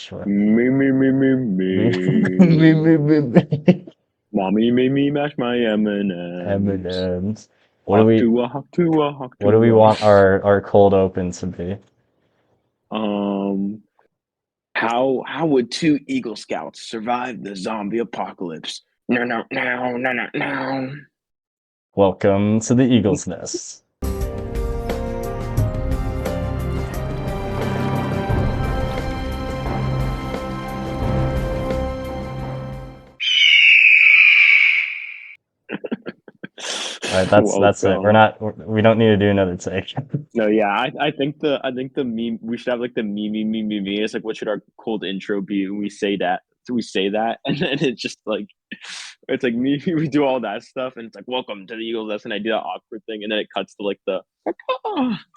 Sure. Me. Mommy made me mash my M&Ms. M&M's. What do Hawk we to a hawk to a hawk what do we to want our cold open to be? Um, how would two Eagle Scouts survive the zombie apocalypse? No, no, no, no, no, no. Welcome to the Eagle's Nest. All right, that's it. Welcome. We don't need to do another take. No, yeah, I think the meme we should have like the me. It's like what should our cold intro be? And we say that, and then it's just like it's like me. We do all that stuff, and it's like welcome to the Eagles Nest, and I do that awkward thing, and then it cuts to like the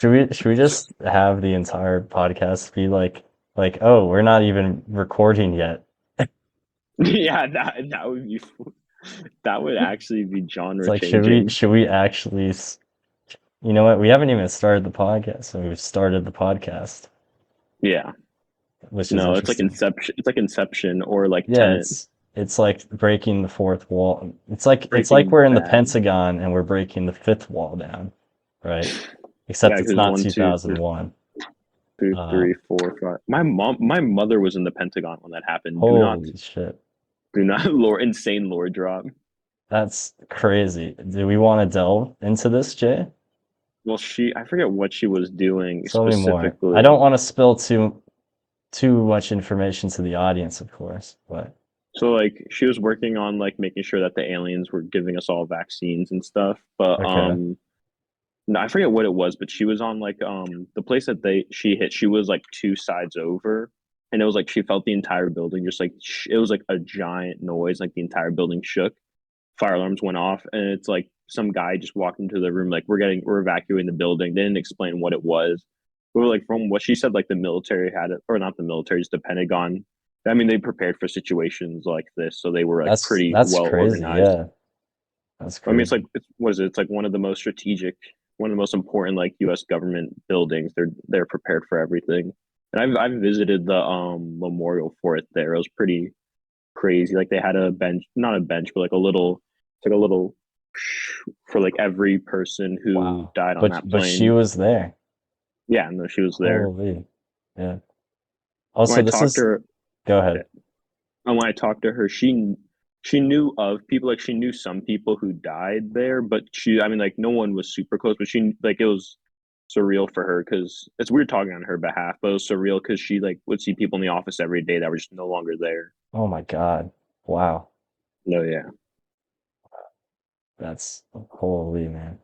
Should we just have the entire podcast be like, oh, we're not even recording yet. yeah, that would be that would actually be It's genre like should we changing. should we actually you know what? We haven't even started the podcast, so we've started the podcast, Yeah, which is no, it's like interesting. Inception. It's like Inception or like Yeah, Tenant, it's like breaking the fourth wall. It's like Breaking we're in the Bad. Pentagon and we're breaking the fifth wall down, right? Yeah, Except it's because not one, two, 2001. two, Uh, three, four, five. My mother was in the Pentagon when that happened. Holy shit. Do not lore insane lore drop. That's crazy. Do we want to delve into this, Jay? Well, I forget what she was doing Tell me more. I specifically. don't want to spill too much information to the audience, of course, but So like she was working on like making sure that the aliens were giving us all vaccines and stuff. But okay. no, I forget what it was, but she was on like the place that she hit, she was like two sides over. And it was like she felt the entire building just like it was like a giant noise, like the entire building shook. Fire alarms went off, and it's like some guy just walked into the room like we're evacuating the building. They didn't explain what it was. We were like from what she said, like the military had it, or not the military, just the Pentagon. I mean, they prepared for situations like this, so they were like That's pretty that's well crazy. organized. Yeah, that's I mean, it's crazy. like what is it? It's like one of the most strategic, one of the most important like U.S. government buildings. They're prepared for everything. And I've visited the memorial for it there. It was pretty crazy. Like they had a bench, not a bench, but like a little, it's like a little for like every person who Wow. died on But that but she plane. was there. Yeah, no, she was there. Holy. Yeah. When Also, I this talked to is her, go ahead. and when I talked to her, she knew of people, like she knew some people who died there, but I mean, like no one was super close, but she like it was surreal for her because it's weird talking on her behalf, but it was surreal because she like would see people in the office every day that were just no longer there. Oh my God. Wow. No, yeah, That's holy, man.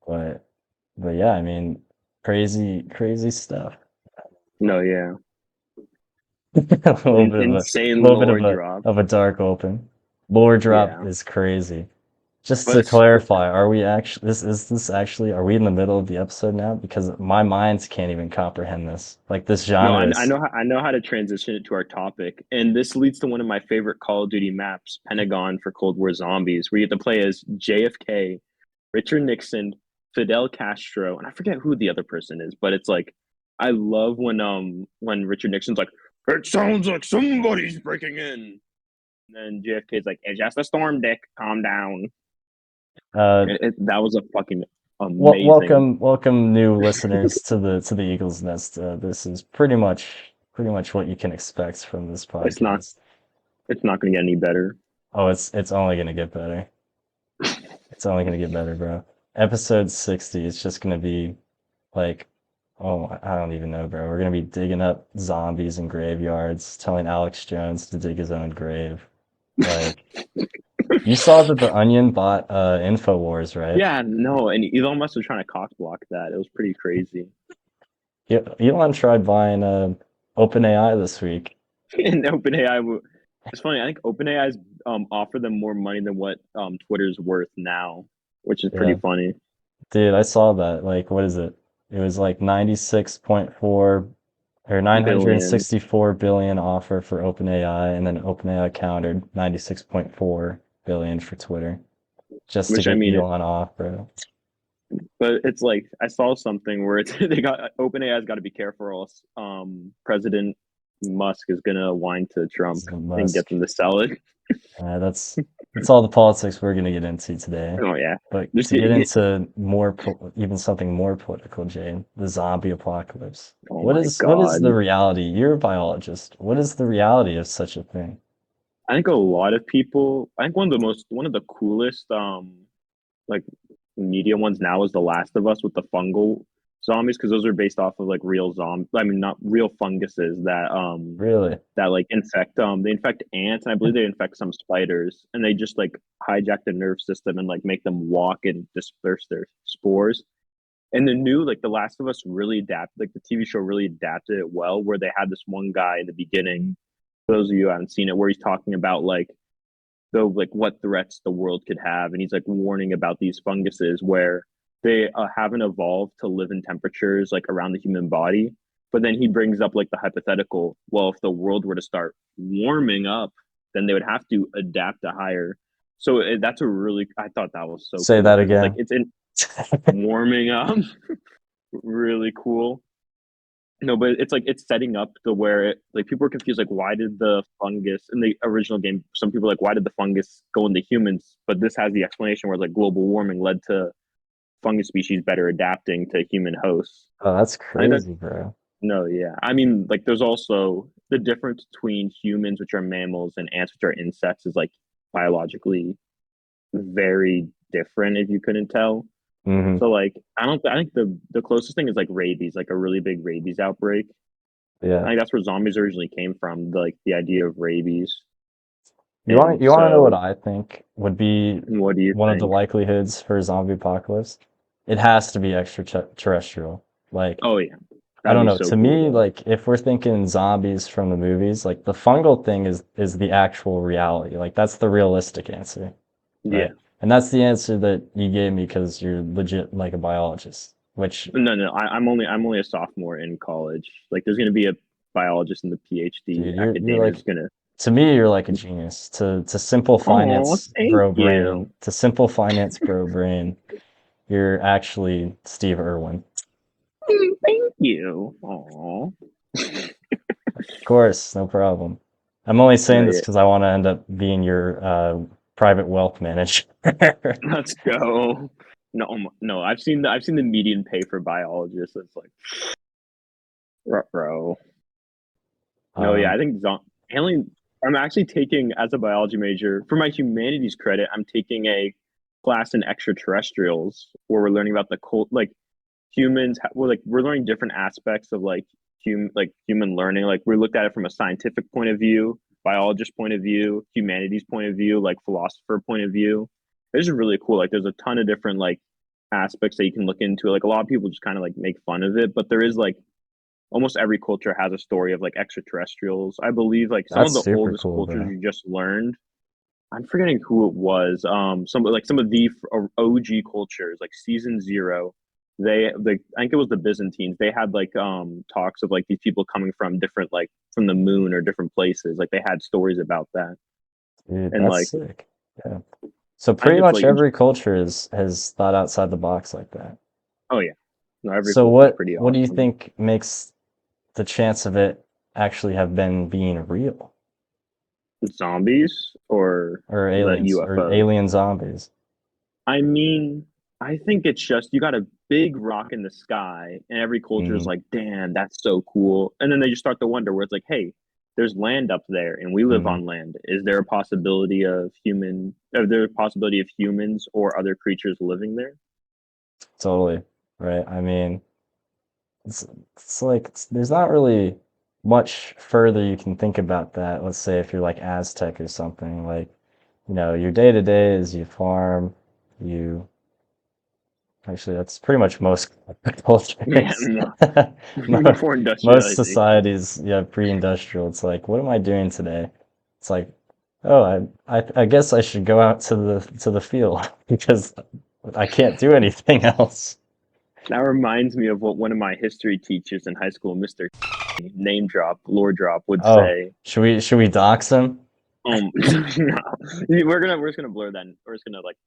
But but yeah, I mean, crazy stuff. no, yeah, A little bit of a insane little bit lore drop. of a dark open. Lore drop Yeah, is crazy. Just but to it's clarify, are we actually this is this actually are we in the middle of the episode now? Because my mind can't even comprehend this. Like this no, genre is I know how to transition it to our topic, and this leads to one of my favorite Call of Duty maps, Pentagon for Cold War Zombies, where you get to play as JFK, Richard Nixon, Fidel Castro, and I forget who the other person is, but it's like I love when Richard Nixon's like, "It sounds like somebody's breaking in," and then JFK's like, "It's just a storm, Dick. Calm down." uh That was a fucking amazing. welcome new listeners to the Eagle's Nest. This is pretty much what you can expect from this It's not podcast. it's not going to get any better. Oh, it's only gonna get better. It's only gonna get better, bro. Episode 60 is just gonna be like, oh, I don't even know, bro. We're gonna be digging up zombies in graveyards, telling Alex Jones to dig his own grave. Like, you saw that the Onion bought InfoWars, right? Yeah, no, and Elon Musk was trying to cock block that. It was pretty crazy. Elon tried buying OpenAI this week. And OpenAI, it's funny. I think OpenAI's offer them more money than what Twitter's worth now, which is pretty Yeah. funny. Dude, I saw that. Like, what is it? It was like 96.4 or Billion, 964 billion offer for OpenAI, and then OpenAI countered 96.4 billion for Twitter just to which I get mean, Elon off, bro. but it's like I saw something where it's they got OpenAI's got to be careful, or else President Musk is gonna whine to Trump and get Musk. them to sell it. That's all the politics we're gonna get into today. Oh yeah, But just to get into even something more political, Jane, the zombie apocalypse. oh What my is God. the reality? You're a biologist. What is the reality of such a thing? I think a lot of people. I think one of the coolest like media ones now is The Last of Us with the fungal zombies because those are based off of like real I mean, not real funguses Really? that like infect they infect ants and I believe they infect some spiders and they just like hijack the nerve system and like make them walk and disperse their spores. And the new like The Last of Us really adapted like the TV show really adapted it well where they had this one guy in the beginning. For those of you who haven't seen it, where he's talking about like what threats the world could have, and he's like warning about these funguses where they haven't evolved to live in temperatures like around the human body. But then he brings up like the hypothetical, well, if the world were to start warming up, then they would have to adapt to higher. So that's a really I thought that was so Say cool that because it's like again. it's in warming up, really cool. No, but it's like it's setting up to where it like people are confused like why did the fungus in the original game some people are like why did the fungus go into humans? But this has the explanation where like global warming led to fungus species better adapting to human hosts. Oh, that's I think that crazy, bro. no, yeah. I mean like there's also the difference between humans, which are mammals, and ants, which are insects, is like biologically very different if you couldn't tell. Hmm. So like I don't I think the closest thing is like rabies, like a really big rabies outbreak. I Yeah. think that's where zombies originally came from, like the idea of rabies. You And want to know what so, I think would be what do you one of the think? likelihoods for a zombie apocalypse? It has to be extraterrestrial. Like, Oh yeah, I that'd don't be know. so To cool me, though. like if we're thinking zombies from the movies, like the fungal thing is the actual reality. Like that's the realistic answer, right? Yeah, And that's the answer that you gave me because you're legit like a biologist, which, no, no, I'm only a sophomore in college. Like, there's gonna be a biologist in the PhD dude, you're academia like is gonna. to me, you're like a genius. To simple Oh, finance, thank bro brain. you. To simple finance, bro brain. You're actually Steve Irwin. Thank you. Oh, Of course, no problem. I'm only saying no, this yeah. because I want to end up being your private wealth manager. Let's go. No, no. I've seen the median pay for biologists. It's like, bro. No, yeah, Um, I think alien. I'm actually taking as a biology major for my humanities credit. I'm taking a class in extraterrestrials where we're learning about the cult, like humans. Well, like we're learning different aspects of human learning. Like we looked at it from a scientific point of view, biologist point of view, humanities point of view, like philosopher point of view. It's just really cool. Like there's a ton of different like aspects that you can look into. Like a lot of people just kind of like make fun of it, but there is like almost every culture has a story of like extraterrestrials. I believe like some of that's the super oldest cool, cultures bro. you just learned. I'm forgetting who it was. Some of the OG cultures like season zero. I think it was the Byzantines. They had like talks of like these people coming from different like from the moon or different places. Like they had stories about that. Dude, And that's like sick. Yeah. So I think pretty it's much like every culture has thought outside the box like that. oh yeah, no, every So culture is pretty what do you awesome. think makes the chance of it actually have been being real Zombies or the or UFOs. alien zombies? I mean, I think it's just you got a big rock in the sky, and every culture is Mm-hmm. like, damn, that's so cool. And then they just start to wonder where it's like, hey, there's land up there, and we live Mm-hmm. on land. Is there a possibility of humans or other creatures living there? Totally. Right. I mean, it's there's not really much further you can think about that. Let's say if you're like Aztec or something, like, your day to day is you farm, you actually that's pretty much most Yeah, cultures. no. Mo- Before Most industrialization. societies, yeah, pre-industrial. It's like, what am I doing today? It's like, oh, I guess I should go out to the field because I can't do anything else. That reminds me of what one of my history teachers in high school, Mr. Name drop, lore drop, would Oh, say. should we dox him? No. We're just gonna blur that. We're just gonna like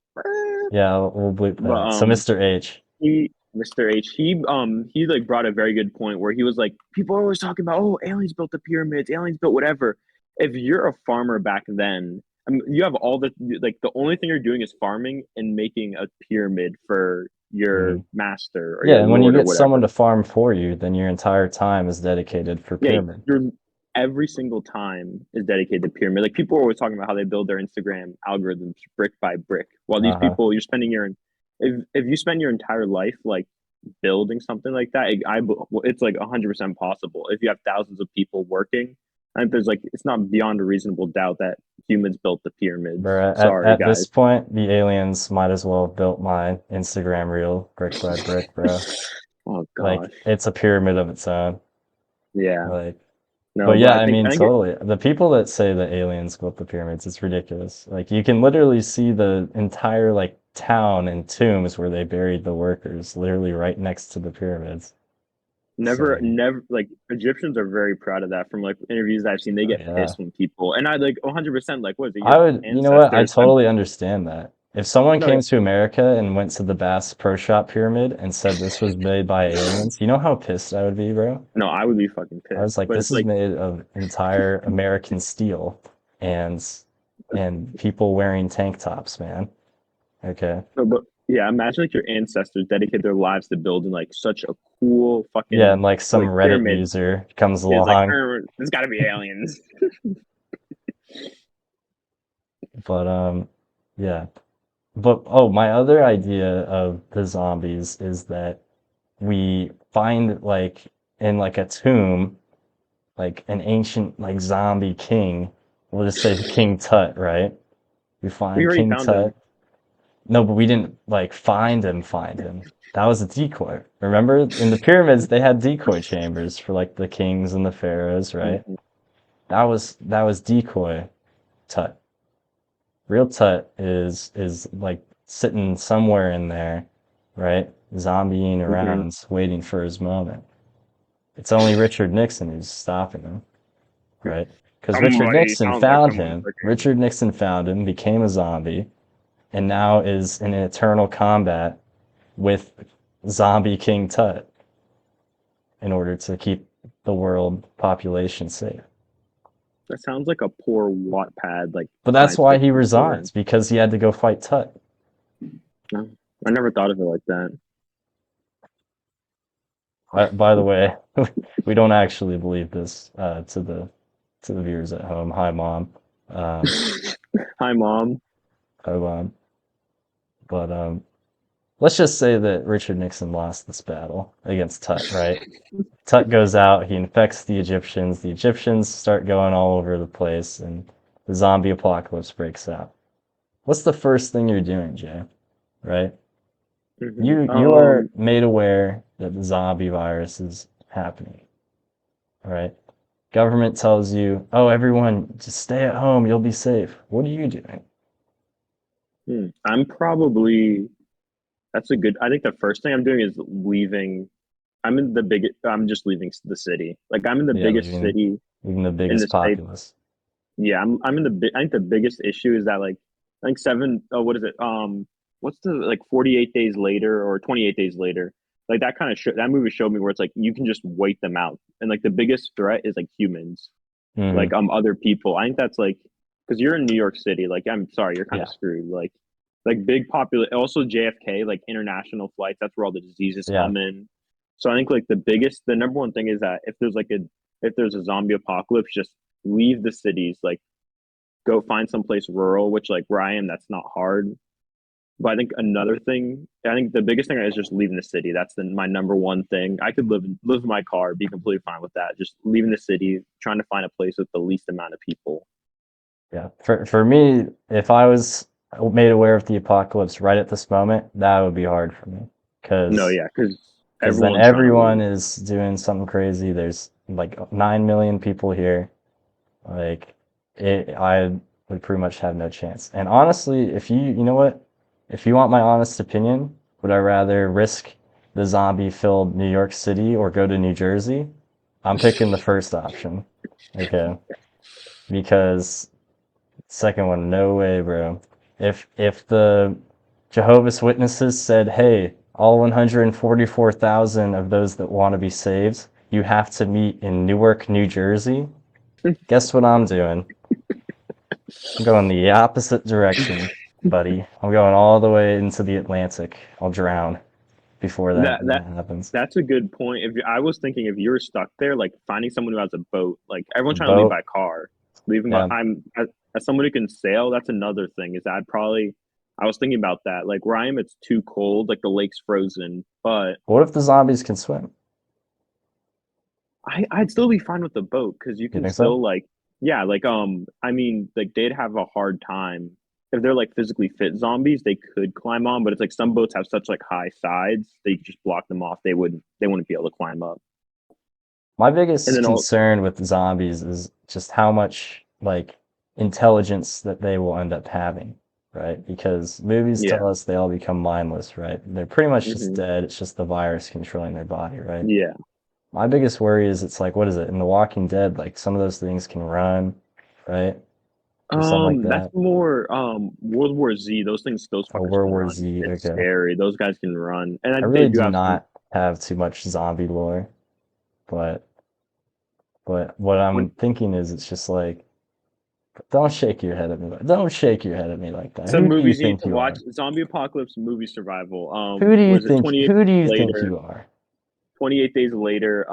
Yeah, we'll bleep but that. So Mr. H. he Mr. H, he like brought a very good point where he was like, people are always talking about, oh, aliens built the pyramids, aliens built whatever. If you're a farmer back then, I mean, you have all the like the only thing you're doing is farming and making a pyramid for your Mhm. master or Yeah, your and when you lord or get someone whatever. to farm for you, then your entire time is dedicated for Yeah, pyramid. you're every single time is dedicated to pyramid. Like people are always talking about how they build their Instagram algorithms brick by brick. While these Uh-huh. people, you're spending your if you spend your entire life like building something like that, it's like 100% possible if you have thousands of people working. I think there's like it's not beyond a reasonable doubt that humans built the pyramids. Bro, Sorry, at this guys. point, the aliens might as well have built my Instagram reel brick by brick, bro. Oh Like gosh, it's a pyramid of its own. yeah, Like, no, but but yeah, I I think mean, I think it, totally. The people that say that aliens built the pyramids, it's ridiculous. Like you can literally see the entire like town and tombs where they buried the workers, literally right next to the pyramids. So, never like Egyptians are very proud of that. From like interviews that I've seen, they oh get yeah. pissed when people and I like 100% like what is it? I Your would, you know what? I ancestors have totally understand that. If someone no, yeah, came to America and went to the Bass Pro Shop Pyramid and said this was made by aliens, you know how pissed I would be, bro? no, I would be fucking I was pissed. like, But this it's is like made of entire American steel and people wearing tank tops, man. Okay. no, but yeah, imagine like your ancestors dedicate their lives to building like such a cool Yeah, fucking and like some like Reddit pyramid. user comes It's like along. there's got to be aliens. But yeah. But oh, my other idea of the zombies is that we find like in like a tomb like an ancient like zombie king. We'll just say King Tut, right? We We find already King found Tut. them. No, but we didn't like find him. That was a decoy. Remember in the pyramids they had decoy chambers for like the kings and the pharaohs, right? Mhm. That was decoy Tut. Real Tut is like sitting somewhere in there, right? Zombieing Mhm. around, waiting for his moment. It's only Richard Nixon who's stopping him, right? Because Richard Somebody Nixon sounds like found someone him. freaking. Richard Nixon found him, became a zombie, and now is in eternal combat with Zombie King Tut in order to keep the world population safe. That sounds like a poor Wattpad like But that's science why he fiction story. resigns, because he had to go fight Tut. No, I never thought of it like that. By the way, we don't actually believe this to the viewers at home. Hi, mom. Um, Hi, mom. hi, mom. But let's just say that Richard Nixon lost this battle against Tut, right? Tut goes out, he infects the Egyptians. The Egyptians start going all over the place, and the zombie apocalypse breaks out. What's the first thing you're doing, Jay? Right? Hmm. You are made aware that the zombie virus is happening, right? Government tells you, "Oh, everyone, just stay at home. You'll be safe." What are you doing? I'm probably that's a good. I think the first thing I'm doing is leaving. I'm just leaving the city. Like I'm in the Yeah, biggest leaving city leaving the in biggest the state. populace. Yeah, I'm in the. I think the biggest issue is that like I think seven. Oh, what is it? What's the like 48 days later or 28 days later? Like that kind of that movie showed me where it's like you can just wait them out, and like the biggest threat is like humans, Hmm. like other people. I think that's like because you're in New York City. Like I'm sorry, you're kind of Yeah, screwed. Like big popular. Also JFK, like international flights. That's where all the diseases yeah, come in. So I think like the number one thing is that if there's a zombie apocalypse, just leave the cities. Like go find someplace rural, which like where I am, that's not hard. But I think the biggest thing is just leaving the city. That's my number one thing. I could live in my car, be completely fine with that. Just leaving the city, trying to find a place with the least amount of people. yeah. For me, if I was made aware of the apocalypse right at this moment, that would be hard for me, No, because yeah, because then everyone's trying to everyone leave. is doing something crazy. There's like 9 million people here. Like I would pretty much have no chance. And honestly, you know what? If you want my honest opinion, would I rather risk the zombie-filled New York City or go to New Jersey? I'm picking the first option. Okay. Because second one, no way, bro. If the Jehovah's Witnesses said, "Hey, all 144,000 of those that want to be saved, you have to meet in Newark, New Jersey. Guess what I'm doing? I'm going the opposite direction, buddy. I'm going all the way into the Atlantic. I'll drown before That that that happens. that's a good point. I was thinking if you're stuck there, like finding someone who has a boat, like everyone's trying to leave Boat, by car, leaving by yeah. I'm as someone who can sail. That's another thing. Is that I was thinking about that. Like where I am, it's too cold. Like the lake's frozen, but What if the zombies can swim? I'd still be fine with the boat because you You can think so? still like yeah, like I mean like they'd have a hard time if they're like physically fit zombies, they could climb on, but it's like some boats have such like high sides, they just block them off. They wouldn't be able to climb up. My And biggest then all concern with zombies is just how much like intelligence that they will end up having, right? Because movies yeah. tell us they all become mindless, right? They're pretty much just Hmm. dead. It's just the virus controlling their body, right? Yeah. My biggest worry is it's like, what is it? In The Walking Dead, like some of those things can run, right? Or something like That's that. more World War Z. Those Or fuckers World can War run. Z, It's okay. scary. Those guys can run. And I they really do do have some not have too much zombie lore, but what I'm when thinking is it's just like don't shake your head at me. Don't shake your head at me like that. some Who do you movies you need think to you watch. are? Zombie Apocalypse movie survival. Who do you Was it think 28 who do you think later? you are? 28 Days Later.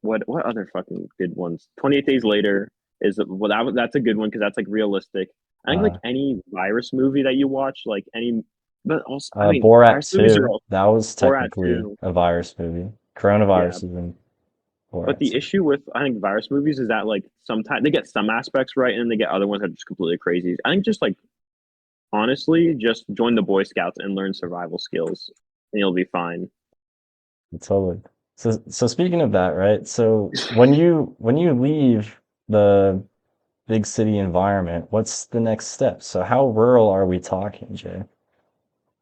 What other fucking good ones? 28 Days Later is well that's a good one because that's like realistic. I think like Uh any virus movie that you watch, like any, but also I mean Borat virus movies are 2. all That was Borat technically too. a virus movie. Yeah, Coronavirus is in but Borat the 2. issue with I think virus movies is that like sometimes they get some aspects right and then they get other ones that are just completely crazy. I think just like honestly, just join the Boy Scouts and learn survival skills, and you'll be fine. Totally. So speaking of that, right? So when you leave the big city environment, what's the next step? So how rural are we talking, Jay?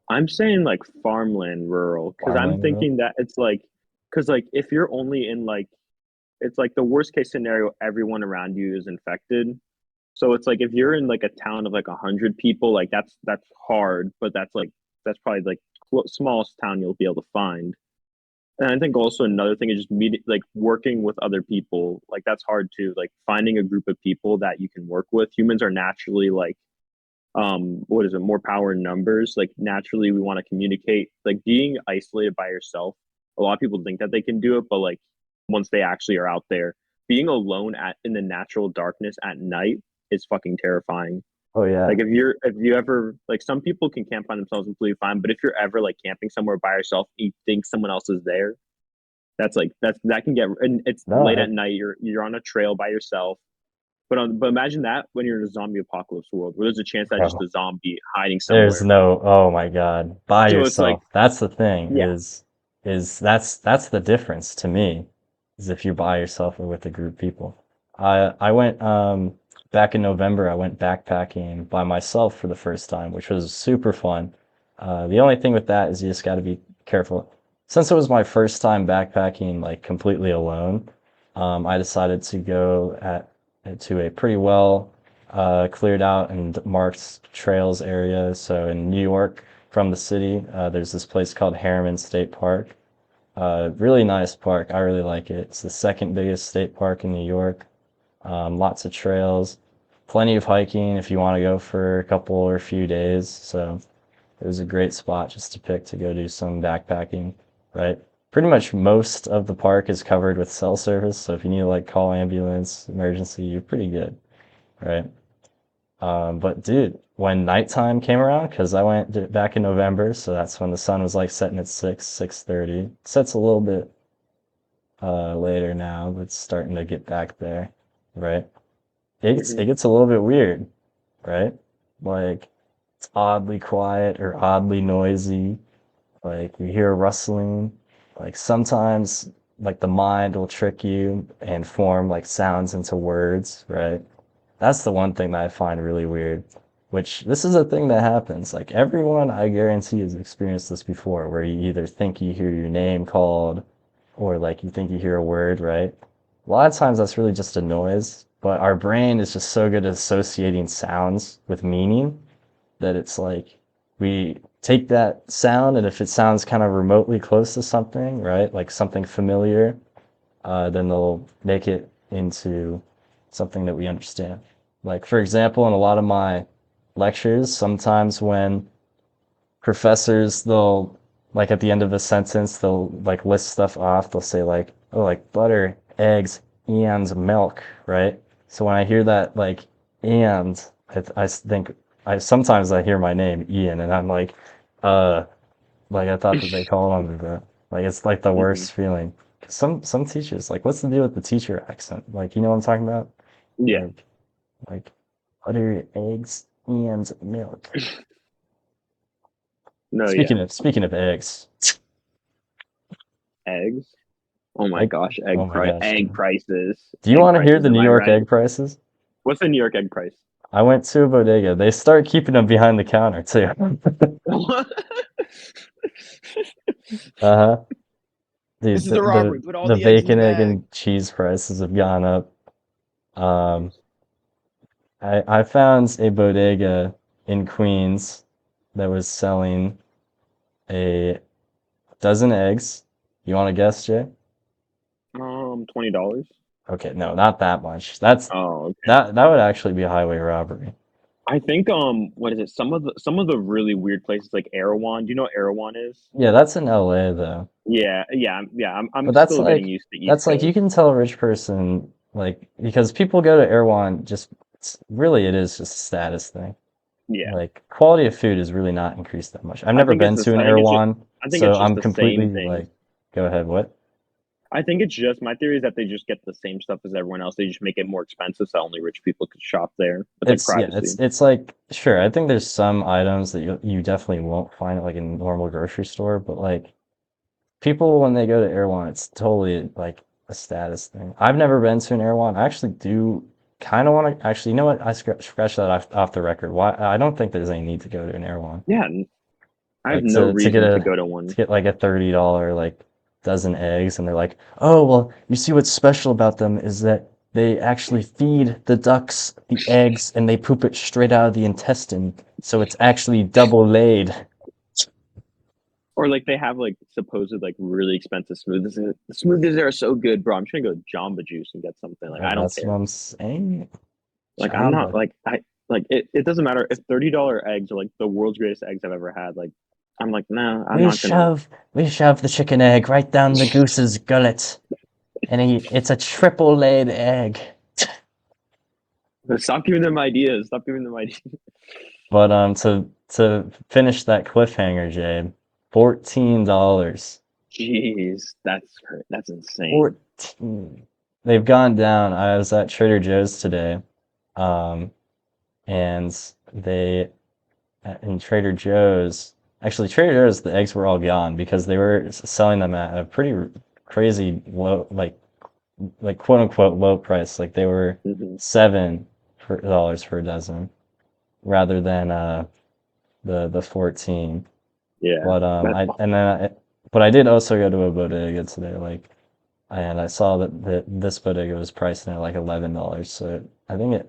I'm saying like farmland rural because I'm Farmland rural? thinking that it's like because like if you're only in like it's like the worst case scenario, everyone around you is infected. So it's like if you're in like a town of like 100 people, like that's hard, but that's probably like smallest town you'll be able to find. And I think also another thing is just meeting, like working with other people. Like that's hard too. Like finding a group of people that you can work with. Humans are naturally like, what is it? More power in numbers. Like naturally, we want to communicate. Like being isolated by yourself. A lot of people think that they can do it, but like once they actually are out there, being alone at in the natural darkness at night is fucking terrifying. Oh yeah. Like if you ever like some people can camp by themselves completely fine, but if you're ever like camping somewhere by yourself, you think someone else is there, that can get and it's No, late at night. You're on a trail by yourself. But imagine that when you're in a zombie apocalypse world, where there's a chance that just bro. a zombie hiding There's somewhere. no, oh my God, by So it's like, yourself. That's the thing yeah. is that's the difference to me is if you're by yourself or with a group of people. I went back in November, I went backpacking by myself for the first time, which was super fun. The only thing with that is you just got to be careful. Since it was my first time backpacking like completely alone, I decided to go to a pretty well cleared out and marked trails area. So in New York, from the city, there's this place called Harriman State Park. Really nice park. I really like it. It's the second biggest state park in New York. Lots of trails, plenty of hiking if you want to go for a couple or a few days. So it was a great spot just to pick to go do some backpacking, right? Pretty much most of the park is covered with cell service. So if you need to like call ambulance, emergency, you're pretty good, right? But dude, when nighttime came around, because I went back in November, so that's when the sun was like setting at 6:30. Sets a little bit later now, but it's starting to get back there, right? It Hmm. gets a little bit weird, right? Like it's oddly quiet or oddly noisy. Like you hear rustling. Like sometimes like the mind will trick you and form like sounds into words, right? That's the one thing that I find really weird, which this is a thing that happens. Like everyone I guarantee has experienced this before, where you either think you hear your name called or like you think you hear a word, right? A lot of times that's really just a noise, but our brain is just so good at associating sounds with meaning that it's like we take that sound, and if it sounds kind of remotely close to something, right, like something familiar, then they'll make it into something that we understand. Like, for example, in a lot of my lectures, sometimes when professors, they'll, like, at the end of a sentence, they'll like list stuff off. They'll say like, oh, like butter, eggs, and milk, right? So when I hear that, like, and, I think, I sometimes I hear my name, Ian, and I'm uh, like I thought that they called on me, but like it's like the Hmm. worst feeling. Some teachers, like, what's the deal with the teacher accent? Like, you know what I'm talking about? Yeah. Like, like butter, eggs, and milk. No, yeah. Speaking of eggs, Eggs. Oh my egg. gosh, Oh my gosh, egg dude. prices. Do you Egg want to hear prices, the am New I York right? egg prices? What's the New York egg price? I went to a bodega. They start keeping them behind the counter too. Uh-huh. This Dude, is a robbery. Put all the the eggs in the bacon, egg, bag. and cheese prices have gone up. Um, I found a bodega in Queens that was selling a dozen eggs. You want to guess, Jay? $20. Okay, no, not that much. That's Oh, okay. that would actually be a highway robbery. I think what is it? Some of the really weird places like Erewhon. Do you know what Erewhon is? Yeah, that's in LA though. Yeah, yeah, yeah. I'm But that's still getting like used to East you Coast. can tell a rich person, like, because people go to Erewhon, just really it is just a status thing. Yeah, Like, quality of food is really not increased that much. I've I never think it's been this. to an I think it's just. Erewhon, I think so it's just I'm the same completely thing. like, go ahead, what? I think it's just my theory is that they just get the same stuff as everyone else. They just make it more expensive so only rich people could shop there. It's like It's, yeah, privacy. it's like, sure, I think there's some items that you definitely won't find at like a normal grocery store, but like people when they go to Erewhon, it's totally like a status thing. I've never been to an Erewhon. I actually do kind of want to. Actually, you know what? Scratch that off the record. Why? I don't think there's any need to go to an Erewhon. Yeah, I have Like no to get reason to go to to one. get like a $30 like dozen eggs, and they're like, oh well, you see what's special about them is that they actually feed the ducks the eggs and they poop it straight out of the intestine, so it's actually double laid. Or like they have like supposed like really expensive smoothies. The smoothies there are so good, bro. I'm trying to go Jamba Juice and get something. Like I don't That's what care. I'm saying. Like I'm not Jamba. like I like it doesn't matter if $30 eggs are like the world's greatest eggs I've ever had. Like I'm like, nah, I'm We not gonna shove we shove the chicken egg right down the goose's gullet, and it's a triple laid egg. stop giving them ideas. Stop giving them ideas. But to finish that cliffhanger, Jade, $14. Jeez, that's insane. 14. They've gone down. I was at Trader Joe's today, um, and they in Trader Joe's. Actually, Trader Joe's, the eggs were all gone because they were selling them at a pretty crazy low, like quote unquote low price. Like they were Hmm. $7 for a dozen rather than the 14. Yeah, But that's but I did also go to a bodega today, like, and I saw that this bodega was priced at like $11. So I think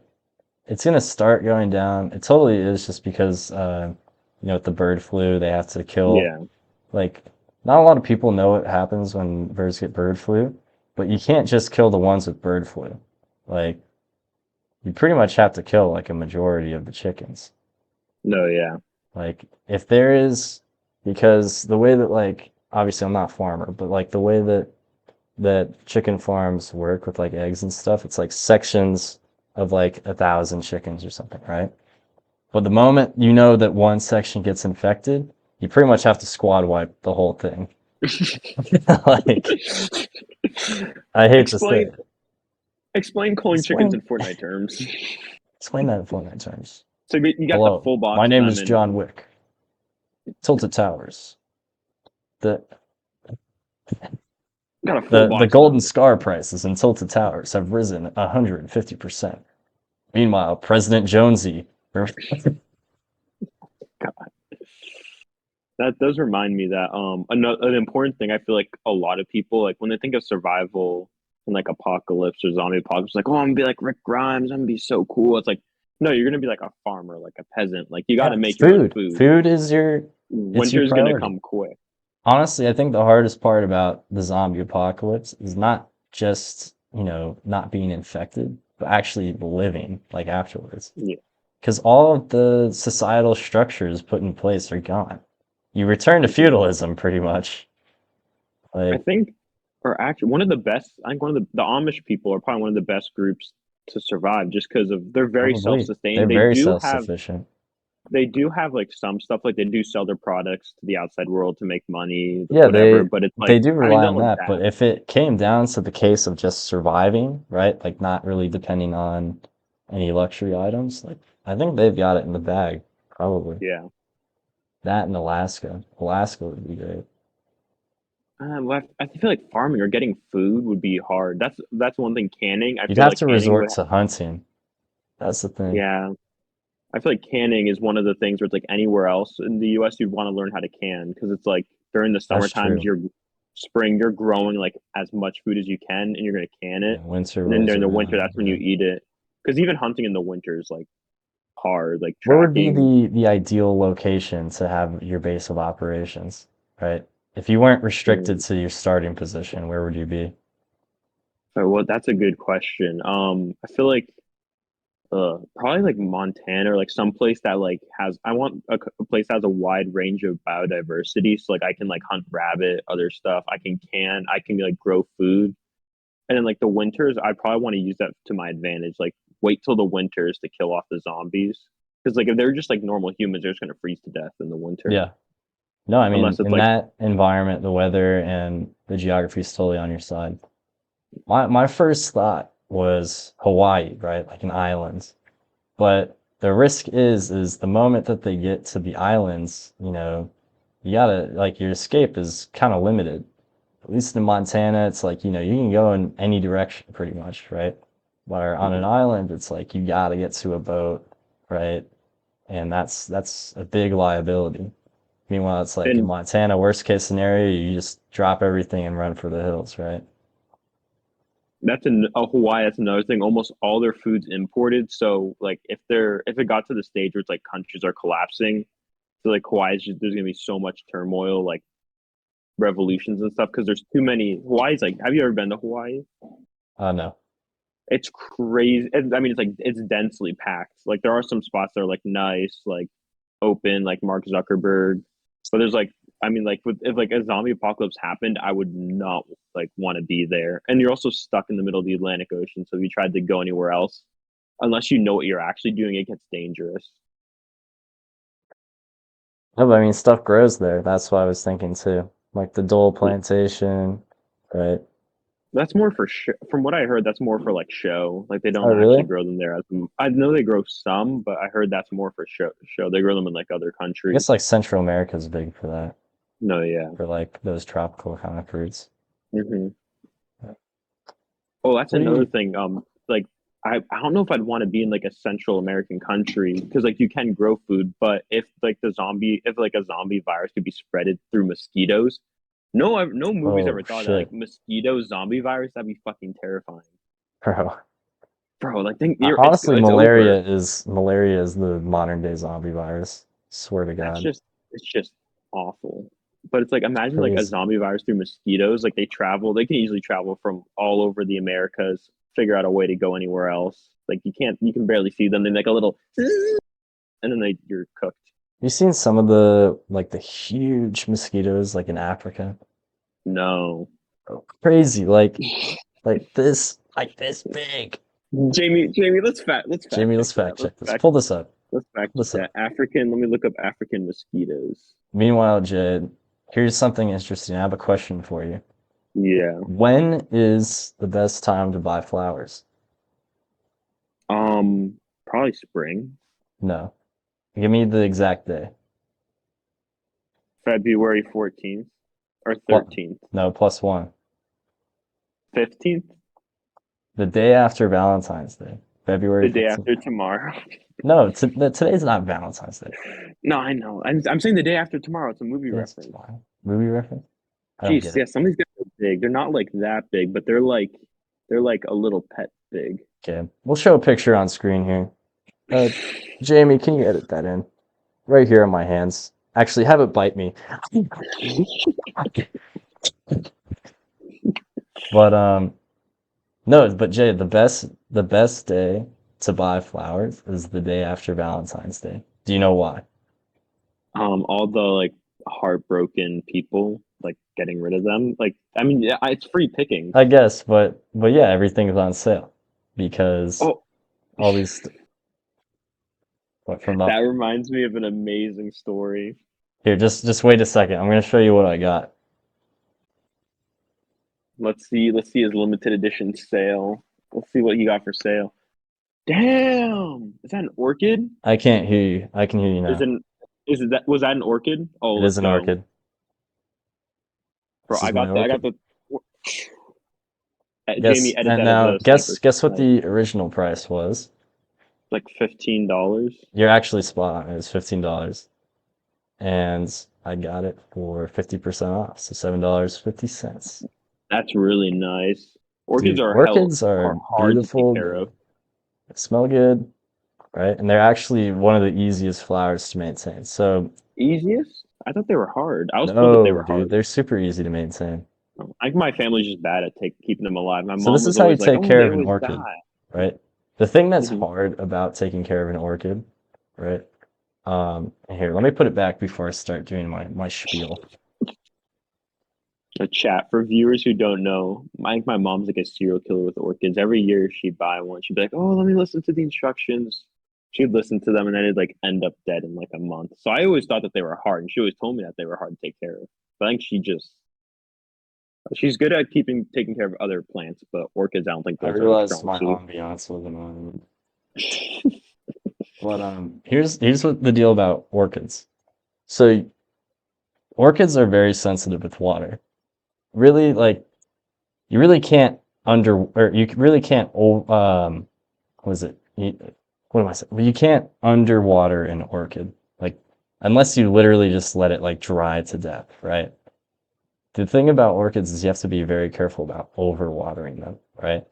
it's gonna start going down. It totally is, just because with the bird flu, they have to kill, yeah. like, not a lot of people know what happens when birds get bird flu, but you can't just kill the ones with bird flu. Like, you pretty much have to kill like a majority of the chickens. No, yeah, Like, if there is, because the way that, like, obviously I'm not a farmer, but like the way that chicken farms work with like eggs and stuff, it's like sections of like 1,000 chickens or something, right? But the moment you know that one section gets infected, you pretty much have to squad wipe the whole thing. Like, I hate to say explain it. explain calling chickens Explain in Fortnite terms. explain that in Fortnite terms. So you got the Hello, full my box of name them is and John Wick. Tilted Towers. The got a full The box of golden them. scar prices in Tilted Towers have risen 150%. Meanwhile, President Jonesy, That does remind me that an important thing I feel like a lot of people like when they think of survival and like apocalypse or zombie apocalypse, like, oh, I'm gonna be like Rick Grimes, I'm gonna be so cool. It's like, no, you're gonna be like a farmer, like a peasant. Like you got yeah, to make your own food. food. Food is your It's your Winter's gonna priority. come quick. Honestly, I think the hardest part about the zombie apocalypse is not just, not being infected, but actually living like afterwards. Yeah, Because all of the societal structures put in place are gone. You return to hmm feudalism pretty much. I Like, think, or actually, one of the best. I think one of the Amish people are probably one of the best groups to survive, just because of they're very probably they're self-sustained. very self-sufficient. They do have like some stuff, like they do sell their products to the outside world to make money, Yeah, whatever. they But it's they like, do I mean, rely on they'll that, but adapt. if it came down to the case of just surviving, right? Like not really depending on any luxury items, like I think they've got it in the bag, probably. Yeah. That in Alaska. Alaska would be great. Well, I feel like farming or getting food would be hard. That's one thing. Canning, I You'd feel have like to canning resort would. to hunting. That's the thing. Yeah, I feel like canning is one of the things where it's like anywhere else in the U.S. you'd want to learn how to can because it's like during the summer That's times, true. you're growing like as much food as you can and you're gonna can Yeah, it, winter and then rolls during the winter, around. that's when you Yeah. eat it. Because even hunting in the winter is like hard, like Where would be tracking. the ideal location to have your base of operations, right? If you weren't restricted Mm. to your starting position, where would you be? Well, that's a good question. I feel like probably like Montana or like some place that like has I want a place that has a wide range of biodiversity. So like I can like hunt rabbit, other stuff. I can like grow food. And then like the winters, I probably want to use that to my advantage. Like wait till the winters to kill off the zombies. Because like if they're just like normal humans, they're just gonna freeze to death in the winter. Yeah. No, I mean, Unless it's in like that environment, the weather and the geography is totally on your side. My first thought was Hawaii, right? Like an island. But the risk is the moment that they get to the islands, you gotta like your escape is kind of limited. At least in Montana, it's like, you can go in any direction pretty much, right? Where on an island, it's like you gotta get to a boat, right? And that's a big liability. Meanwhile, it's like in and Montana, worst case scenario, you just drop everything and run for the hills, right? that's in Hawaii, that's another thing. Almost all their food's imported. So like if it got to the stage where it's like countries are collapsing, so like Hawaii's just there's gonna be so much turmoil, like revolutions and stuff, because there's too many. Hawaii's like, have you ever been to Hawaii? No. It's crazy. I mean, it's like it's densely packed. Like there are some spots that are like nice, like open, like Mark Zuckerberg, but there's like, I mean, like if like a zombie apocalypse happened, I would not like want to be there. And you're also stuck in the middle of the Atlantic Ocean, so if you tried to go anywhere else, unless you know what you're actually doing, it gets dangerous. No, but I mean, stuff grows there. That's what I was thinking too. Like the Dole plantation, right? That's more for from what I heard, that's more for like show. Like they Oh, don't actually really? grow them there. I know they grow some, but I heard that's more for show. Show they grow them in like other I countries. guess like Central America is big for that, No, yeah. for like those tropical kind of fruits. hmm Oh, that's What do another you? thing. Like I don't know if I'd want to be in like a Central American country because like you can grow food, but if like a zombie virus could be spreaded through mosquitoes, no movies Oh ever thought that like shit, mosquito zombie virus that'd be fucking terrifying, bro. bro. Like think you're Honestly, it's over. malaria is the modern day zombie virus. Swear to That's God, just it's just awful. But it's like it's imagine like a crazy. zombie virus through mosquitoes. Like they can easily travel from all over the Americas, figure out a way to go anywhere else. Like you can barely see them. They make a little, and then you're cooked. You seen some of the huge mosquitoes like in Africa? No, Oh, crazy, like this big. Jamie, let's fact Jamie, check let's that. fact check this. Pull this up. Let's fact Pull check this that. up. African. Let me look up African mosquitoes. Meanwhile, Jed, here's something interesting. I have a question for you. Yeah. When is the best time to buy flowers? Probably spring, No. Give me the exact day. February 14th or Pl- 13th, no, plus one. 15th, The day after Valentine's Day, February the day 15th. after tomorrow. No, today's not Valentine's Day. No, I know. I'm saying the day after tomorrow. It's a movie Today's reference. tomorrow. Movie reference? I don't Jeez, get yeah, it. some of these guys are big. They're not like that big, but they're like a little pet big. Okay. We'll show a picture on screen here. Uh, Jamie, can you edit that in? Right here on my hands. Actually, have it bite me. But no, but Jay, the best day to buy flowers is the day after Valentine's Day. Do you know why? All the like heartbroken people, like getting rid of them. Like, I mean, yeah, it's free pickings. I guess, but yeah, everything's on sale because Oh, all these what from the that reminds me of an amazing story. here, just wait a second. I'm gonna show you what I got. Let's see his limited edition sale. Let's see what he got for sale. Damn, is that an orchid? I can't hear you. I can hear you Is now. it? Is it that? Was that an orchid? Oh, It let's is an go, orchid. bro. This is my I got orchid. the. Guess Jamie, edit and that as now a sniper guess what snipe. the original price was. Like $15. You're actually spot on. It was $15. And I got it for 50% off, so $7.50. That's really nice. Orchids Dude, are orchids are are hard to take beautiful. care of. They smell good, right? And they're actually one of the easiest flowers to maintain. So, Easiest? I thought they were hard. I was told that they no, were dude, hard. they're super easy to maintain. I think my family's just bad at keeping them alive. My So mom this is was how you always like, take "Oh, care they of an always orchid, die." right? The thing that's Hmm. hard about taking care of an orchid, right? Here, let me put it back before I start doing my spiel. A chat for viewers who don't know. My mom's like a serial killer with orchids. Every year she'd buy one. She'd be like, "Oh, let me listen to the instructions." She'd listen to them, and then it'd like end up dead in like a month. So I always thought that they were hard, and she always told me that they were hard to take care of. But I think she's good at taking care of other plants, but orchids, I don't think I those are her realized strong my suit. ambiance wasn't on. But here's what the deal about orchids. So orchids are very sensitive with water. Really, like you really can't or you really can't what is it? What am I saying? Well, you can't underwater an orchid, like unless you literally just let it like dry to death, right? The thing about orchids is you have to be very careful about overwatering them, right?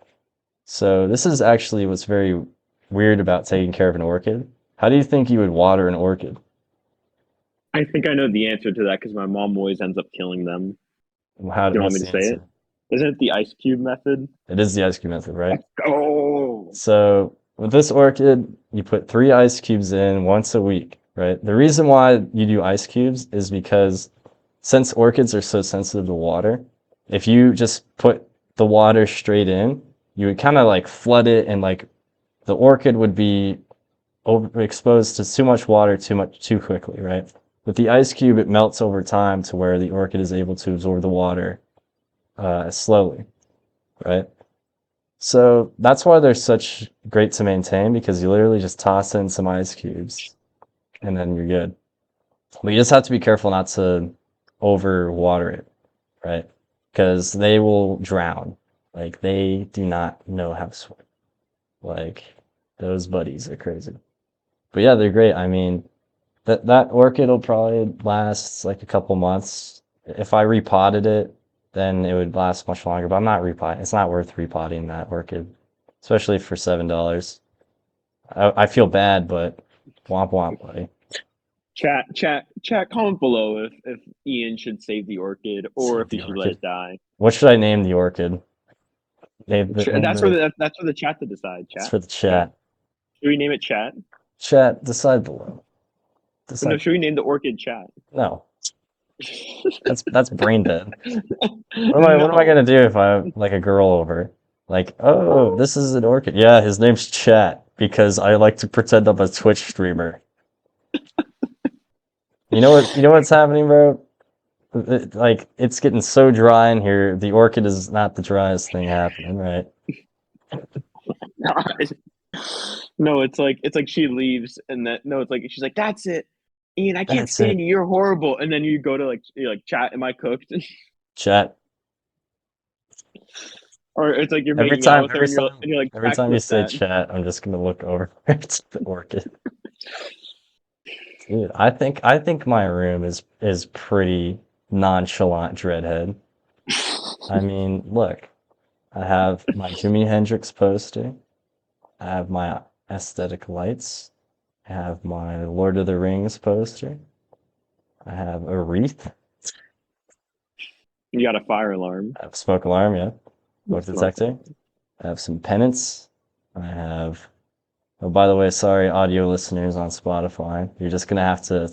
So this is actually what's very weird about taking care of an orchid. How do you think you would water an orchid? I think I know the answer to that because my mom always ends up killing them. How, You want what's me to the say it? answer? Isn't it the ice cube method? It is the ice cube method, right? Let's go. So with this orchid, you put 3 ice cubes in once a week, right? The reason why you do ice cubes is because since orchids are so sensitive to water, if you just put the water straight in, you would kind of like flood it and like the orchid would be exposed to too much water too quickly, right? With the ice cube, it melts over time to where the orchid is able to absorb the water slowly, right? So that's why they're such great to maintain because you literally just toss in some ice cubes and then you're good. But you just have to be careful not to over water it, right? Because they will drown. Like they do not know how to swim. Like those buddies are crazy. But yeah, they're great. I mean, that orchid will probably last like a couple months. If I repotted it, then it would last much longer. But I'm not repotting. It's not worth repotting that orchid, especially for $7. I feel bad, but womp womp, buddy. Chat. Comment below if Ian should save the orchid or Save if he the should let orchid. it die. What should I name the orchid? Name the. That's for the chat to decide. It's Chat. for the Chat. chat. Should we name it chat? Chat, decide below. But no, Decide. should we name the orchid chat? No, that's brain dead. What am I No. gonna do if I have like a girl over? Like, oh, this is an orchid. Yeah, his name's Chat because I like to pretend I'm a Twitch streamer. You know what's happening, bro? Like, it's getting so dry in here. The orchid is not the driest thing happening, right? No, it's like she leaves and that no, it's like she's like, that's it. Ian, I can't That's it. stand you. You're horrible. And then you go to like you're like chat, am I cooked? Chat. Or it's like you're Every making out time, with her every time, and you're like every chat time you clip say that. chat, I'm just gonna look over at the orchid. Dude, I think my room is pretty nonchalant dreadhead. I mean, look, I have my Jimi Hendrix poster. I have my aesthetic lights. I have my Lord of the Rings poster. I have a wreath. You got a fire alarm. I have a smoke alarm, yeah. Smoke Smoke detector. I have some pennants. I have. Oh, by the way, sorry, audio listeners on Spotify. You're just gonna have to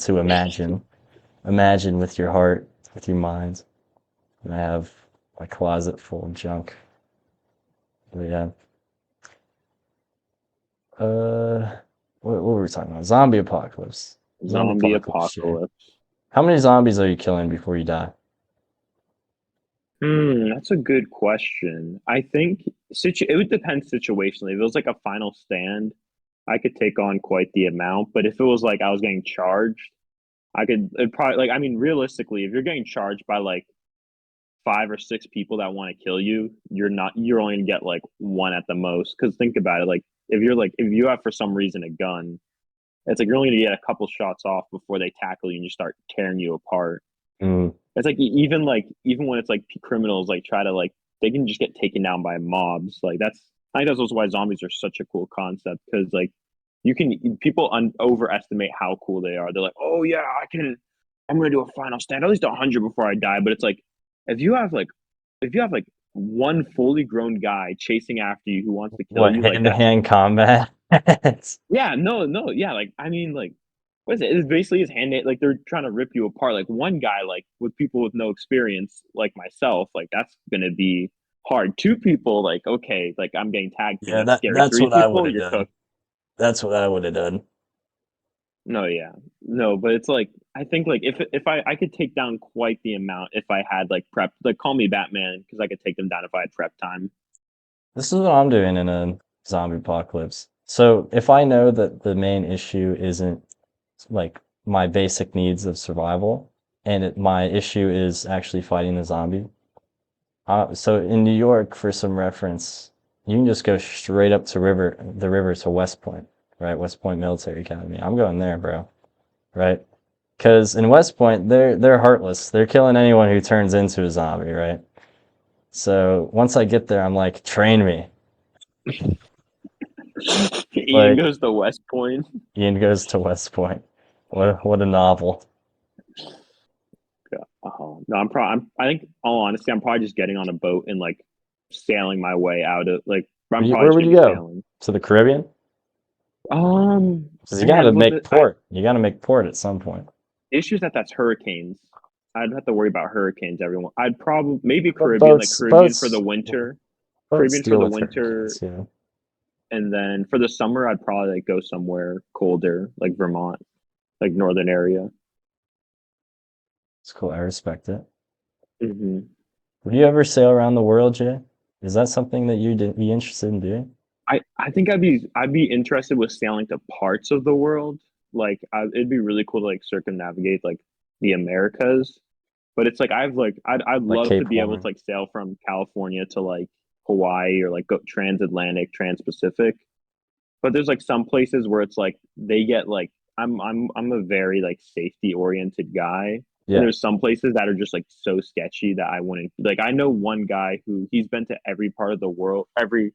imagine with your heart, with your mind. And I have my closet full of junk. But yeah. What were we talking about? Zombie apocalypse. Zombie zombie apocalypse shit. apocalypse. How many zombies are you killing before you die? That's a good question. I think it would depend situationally. If it was like a final stand, I could take on quite the amount. But if it was like I was getting charged, I could it probably like I mean realistically, if you're getting charged by like 5 or 6 people that want to kill you, you're only gonna get like one at the most. Because think about it, like if you have for some reason a gun, it's like you're only gonna get a couple shots off before they tackle you and just start tearing you apart. Mm, It's like even when it's like criminals like try to like they can just get taken down by mobs. Like I think that's also why zombies are such a cool concept because like people overestimate how cool they are. They're like, oh yeah, I'm gonna do a final stand at least 100 before I die. But it's like if you have like if you have like one fully grown guy chasing after you who wants to kill what, you, like that's hand-to-hand combat? yeah, no, yeah, like I mean, like what is it? It's basically his hand. Like they're trying to rip you apart. Like one guy, like with people with no experience, like myself, like that's gonna be hard. 2 people, like okay, like I'm getting tag team. Yeah, That's scary. that's Three what I would people, have you're done. cooked. That's what I would have done. No, yeah, no, but it's like I think like if I could take down quite the amount if I had like prep. Like call me Batman because I could take them down if I had prep time. This is what I'm doing in a zombie apocalypse. So if I know that the main issue isn't like my basic needs of survival, and my issue is actually fighting the zombie. So in New York, for some reference, you can just go straight up to the river to West Point, right? West Point Military Academy. I'm going there, bro, right? Because in West Point, they're heartless. They're killing anyone who turns into a zombie, right? So once I get there, I'm like, train me. Ian Like goes to West Point. Ian goes to West Point. What a novel. Yeah. No, I think, all honesty, I'm probably just getting on a boat and like sailing my way out of like. I'm probably Where just would gonna you be go? sailing. To the Caribbean? Because you got to Man, make port. You got to make port at some point. issue is that that's hurricanes. I'd have to worry about hurricanes. Everyone, I'd probably maybe But Caribbean, like Caribbean for the yeah, winter, boats Caribbean for deal the with winter, hurricanes. Yeah, and then for the summer, I'd probably like go somewhere colder, like Vermont, like northern area. it's cool. I respect it. hmm Would you ever sail around the world, Jay? Is that something that you'd be interested in doing? I think I'd be interested with sailing to parts of the world. Like it'd be really cool to like circumnavigate like the Americas. But it's like I'd Like love to Cape be able to Horn? like sail from California to like Hawaii or like go transatlantic, trans-Pacific. But there's like some places where it's like they get like I'm a very like safety oriented guy. And Yeah. there's some places that are just like so sketchy that I wouldn't like I know one guy who he's been to every part of the world, every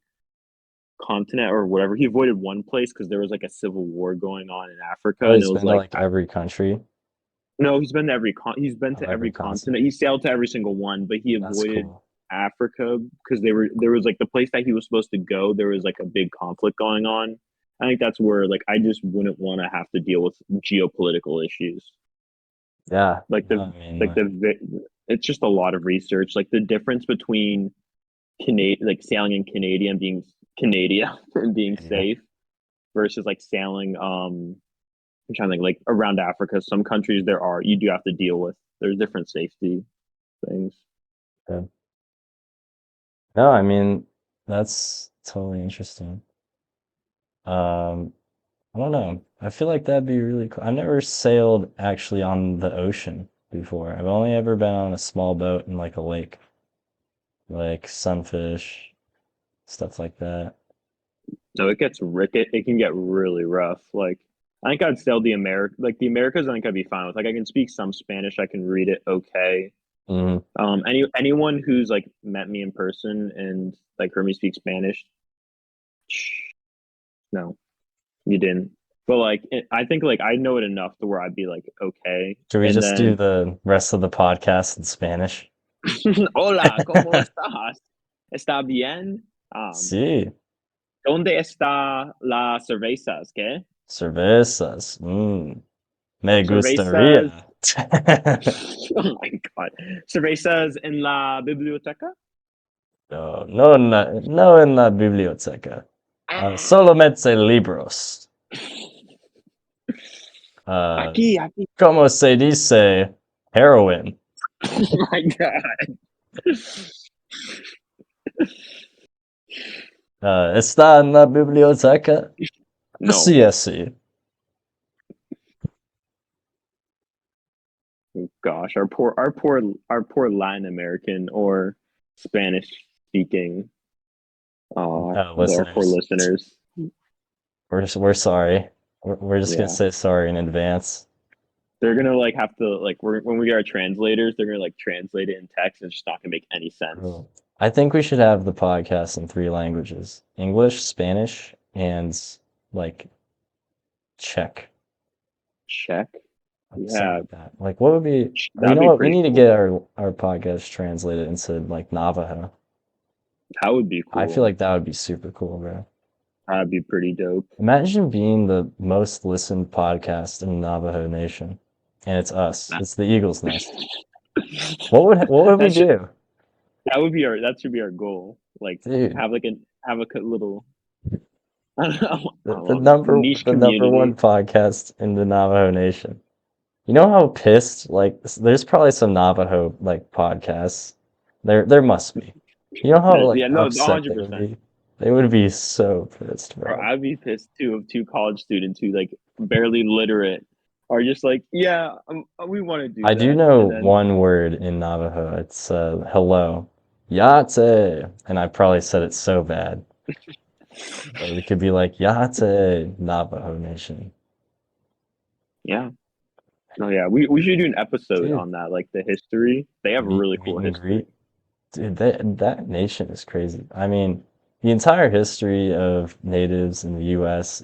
continent or whatever. He avoided one place because there was like a civil war going on in Africa, Oh, and it he's was been to like like every country no, he's been of to every every continent. continent. He sailed to every single one, but he That's avoided cool. Africa because there was like the place that he was supposed to go. There was like a big conflict going on. I think that's where like I just wouldn't want to have to deal with geopolitical issues. Yeah. Like No, the I mean, like the it's just a lot of research. Like the difference between Canadian like sailing in Canadian being Canadian and being yeah. safe versus like sailing I'm trying to think like around Africa. Some countries you do have to deal with there's different safety things. Yeah. No, I mean, that's totally interesting. Um, I don't know. I feel like that'd be really cool. I've never sailed actually on the ocean before. I've only ever been on a small boat in like a lake, like sunfish, stuff like that. No, it can get really rough. Like I think I'd sail the Americas. I think I'd be fine with. Like I can speak some Spanish. I can read it okay. Hmm. Anyone who's like met me in person and like heard me speak Spanish, no, you didn't. but like I think like I know it enough to where I'd be like okay, Should we and just do then the rest of the podcast in Spanish? hola, ¿cómo estás? ¿Está bien? Sí, ¿Dónde está las cervezas? ¿Qué? cervezas. Me Cervezas. gustaría. Oh my God. Cervezas en la biblioteca? No, no en la biblioteca. Ah, Solamente libros. Uh, aquí. ¿Cómo se dice heroin? Oh my God. ¿Está en la biblioteca? No. Sí, sí. Gosh, our poor Latin American or Spanish speaking our poor Listeners, listeners. we're sorry. We're just gonna Yeah. say sorry in advance. They're gonna like have to like when we get our translators, they're gonna like translate it in text and it's just not gonna make any sense. Bro, I think we should have the podcast in three languages: English, Spanish, and like Czech, Check. something Yeah, like that. Like, what would be? Or you that'd know be what? We pretty need to cool. get our podcast translated into like Navajo. That would be I feel cool. like that would be super cool, bro. That'd be pretty dope. Imagine being the most listened podcast in Navajo Nation, and it's us. That, It's the Eagle's Nest. What would we that should do, that should be our goal. Like dude? have a little I The, don't the know, number niche the number one community. podcast in the Navajo Nation. You know how pissed like there's probably some Navajo like podcasts. There must be. You know how like Yeah, no, upset they hundred would percent. be. They would be so pissed, Or bro. I'd be pissed too of two college students who like barely literate are just like, yeah, we want to do I do that, know and then one word in Navajo. It's hello. Yate. And I probably said it so bad. But we could be like Yate Navajo Nation. yeah, no, yeah, we should do an episode Dude, on that, like the history. They have a really meet cool and history. greet. Dude, that nation is crazy. I mean, the entire history of natives in the US,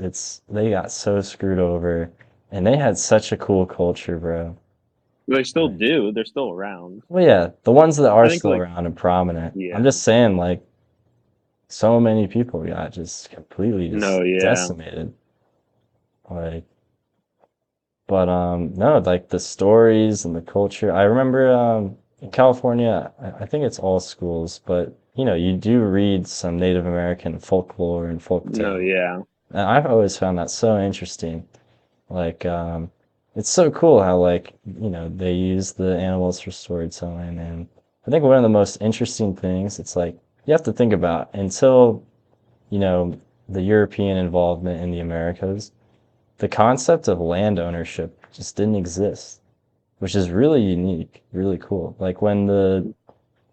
they got so screwed over and they had such a cool culture, bro. They still Like, do. They're still around. well, yeah, the ones that are I think still like around and prominent. I'm yeah, just saying, like, so many people got just completely just no, yeah, decimated. Like, but no, like the stories and the culture. I remember in California, I think it's all schools, but you know, you do read some Native American folklore and no, folktale. yeah, And I've always found that so interesting. Like, it's so cool how like, you know, they use the animals for storytelling. And I think one of the most interesting things, it's like you have to think about until, you know, the European involvement in the Americas, the concept of land ownership just didn't exist, which is really unique, really cool. Like when the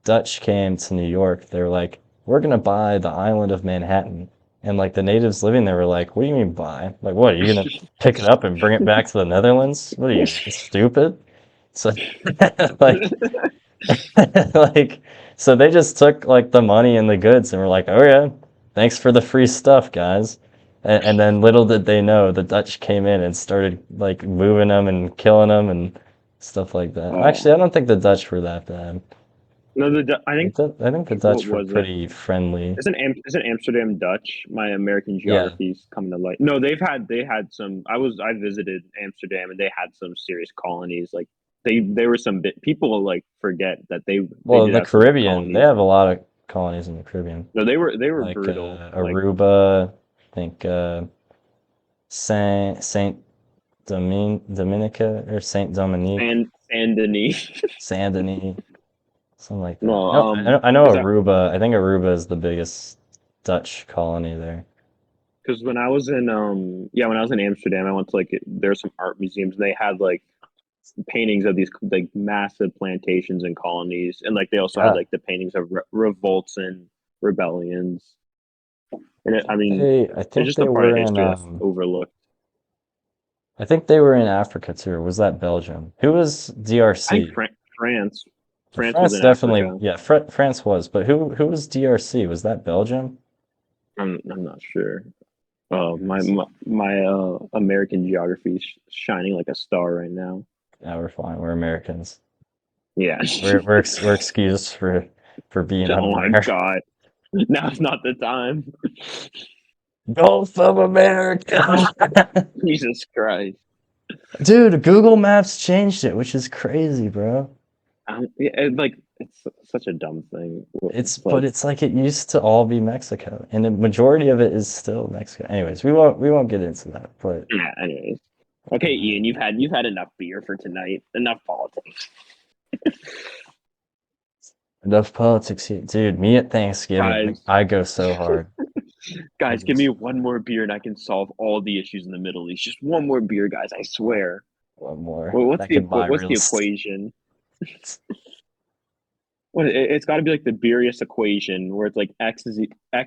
Dutch came to New York, they were like, we're gonna buy the island of Manhattan. And like the natives living there were like, what do you mean buy? Like, what, are you gonna pick it up and bring it back to the Netherlands? What are you, stupid? So like like so they just took like the money and the goods and were like, oh yeah, thanks for the free stuff, guys. And then little did they know the Dutch came in and started like moving them and killing them and stuff like that. oh Actually, I don't think the Dutch were that bad. no, I think I think the what Dutch were was it? pretty friendly. Isn't Amsterdam Dutch? My American Yeah. geography's coming to light. No, they had some. I visited Amsterdam and they had some serious colonies. Like they were some bit people like forget that they Well, in did the have some big Caribbean, they colonies. have a lot of colonies in the Caribbean, No, they were like brutal. Like Aruba, I think Saint Dominica or Saint Dominique, San Denis. Saint Denis, something like that. No, I know because Aruba. I think Aruba is the biggest Dutch colony there. when I was in when I was in Amsterdam, I went to like there's some art museums and they had like paintings of these like massive plantations and colonies, and like they also had Yeah, like the paintings of revolts and rebellions. And I mean, I it's think just a they part of were in history that's overlooked. I think they were in Africa too. Or was that Belgium? Who was I think DRC? France, France was France in definitely, Africa. yeah, France was, but who was DRC? Was that Belgium? I'm not sure. Oh, Anyways, my American geography is shining like a star right now. yeah, we're fine. We're Americans. Yeah. We're excused for being Oh my unaware. God. Now's not the time. Gulf of America. Jesus Christ. Dude, Google Maps changed it, which is crazy, bro. Yeah, it's such a dumb thing. It's But like, it's like it used to all be Mexico, and the majority of it is still Mexico. Anyways, we won't get into that. But yeah, anyways. Okay, Ian, you've had enough beer for tonight. Enough politics. enough politics here, dude. Me at Thanksgiving, Guys, I go so hard. I guys, give me just one more beer and I can solve all the issues in the Middle East. Just one more beer, guys, I swear. want more. Well, what's That the could buy what's real the estate. equation? It's got to be like the Beerus equation, where it's like x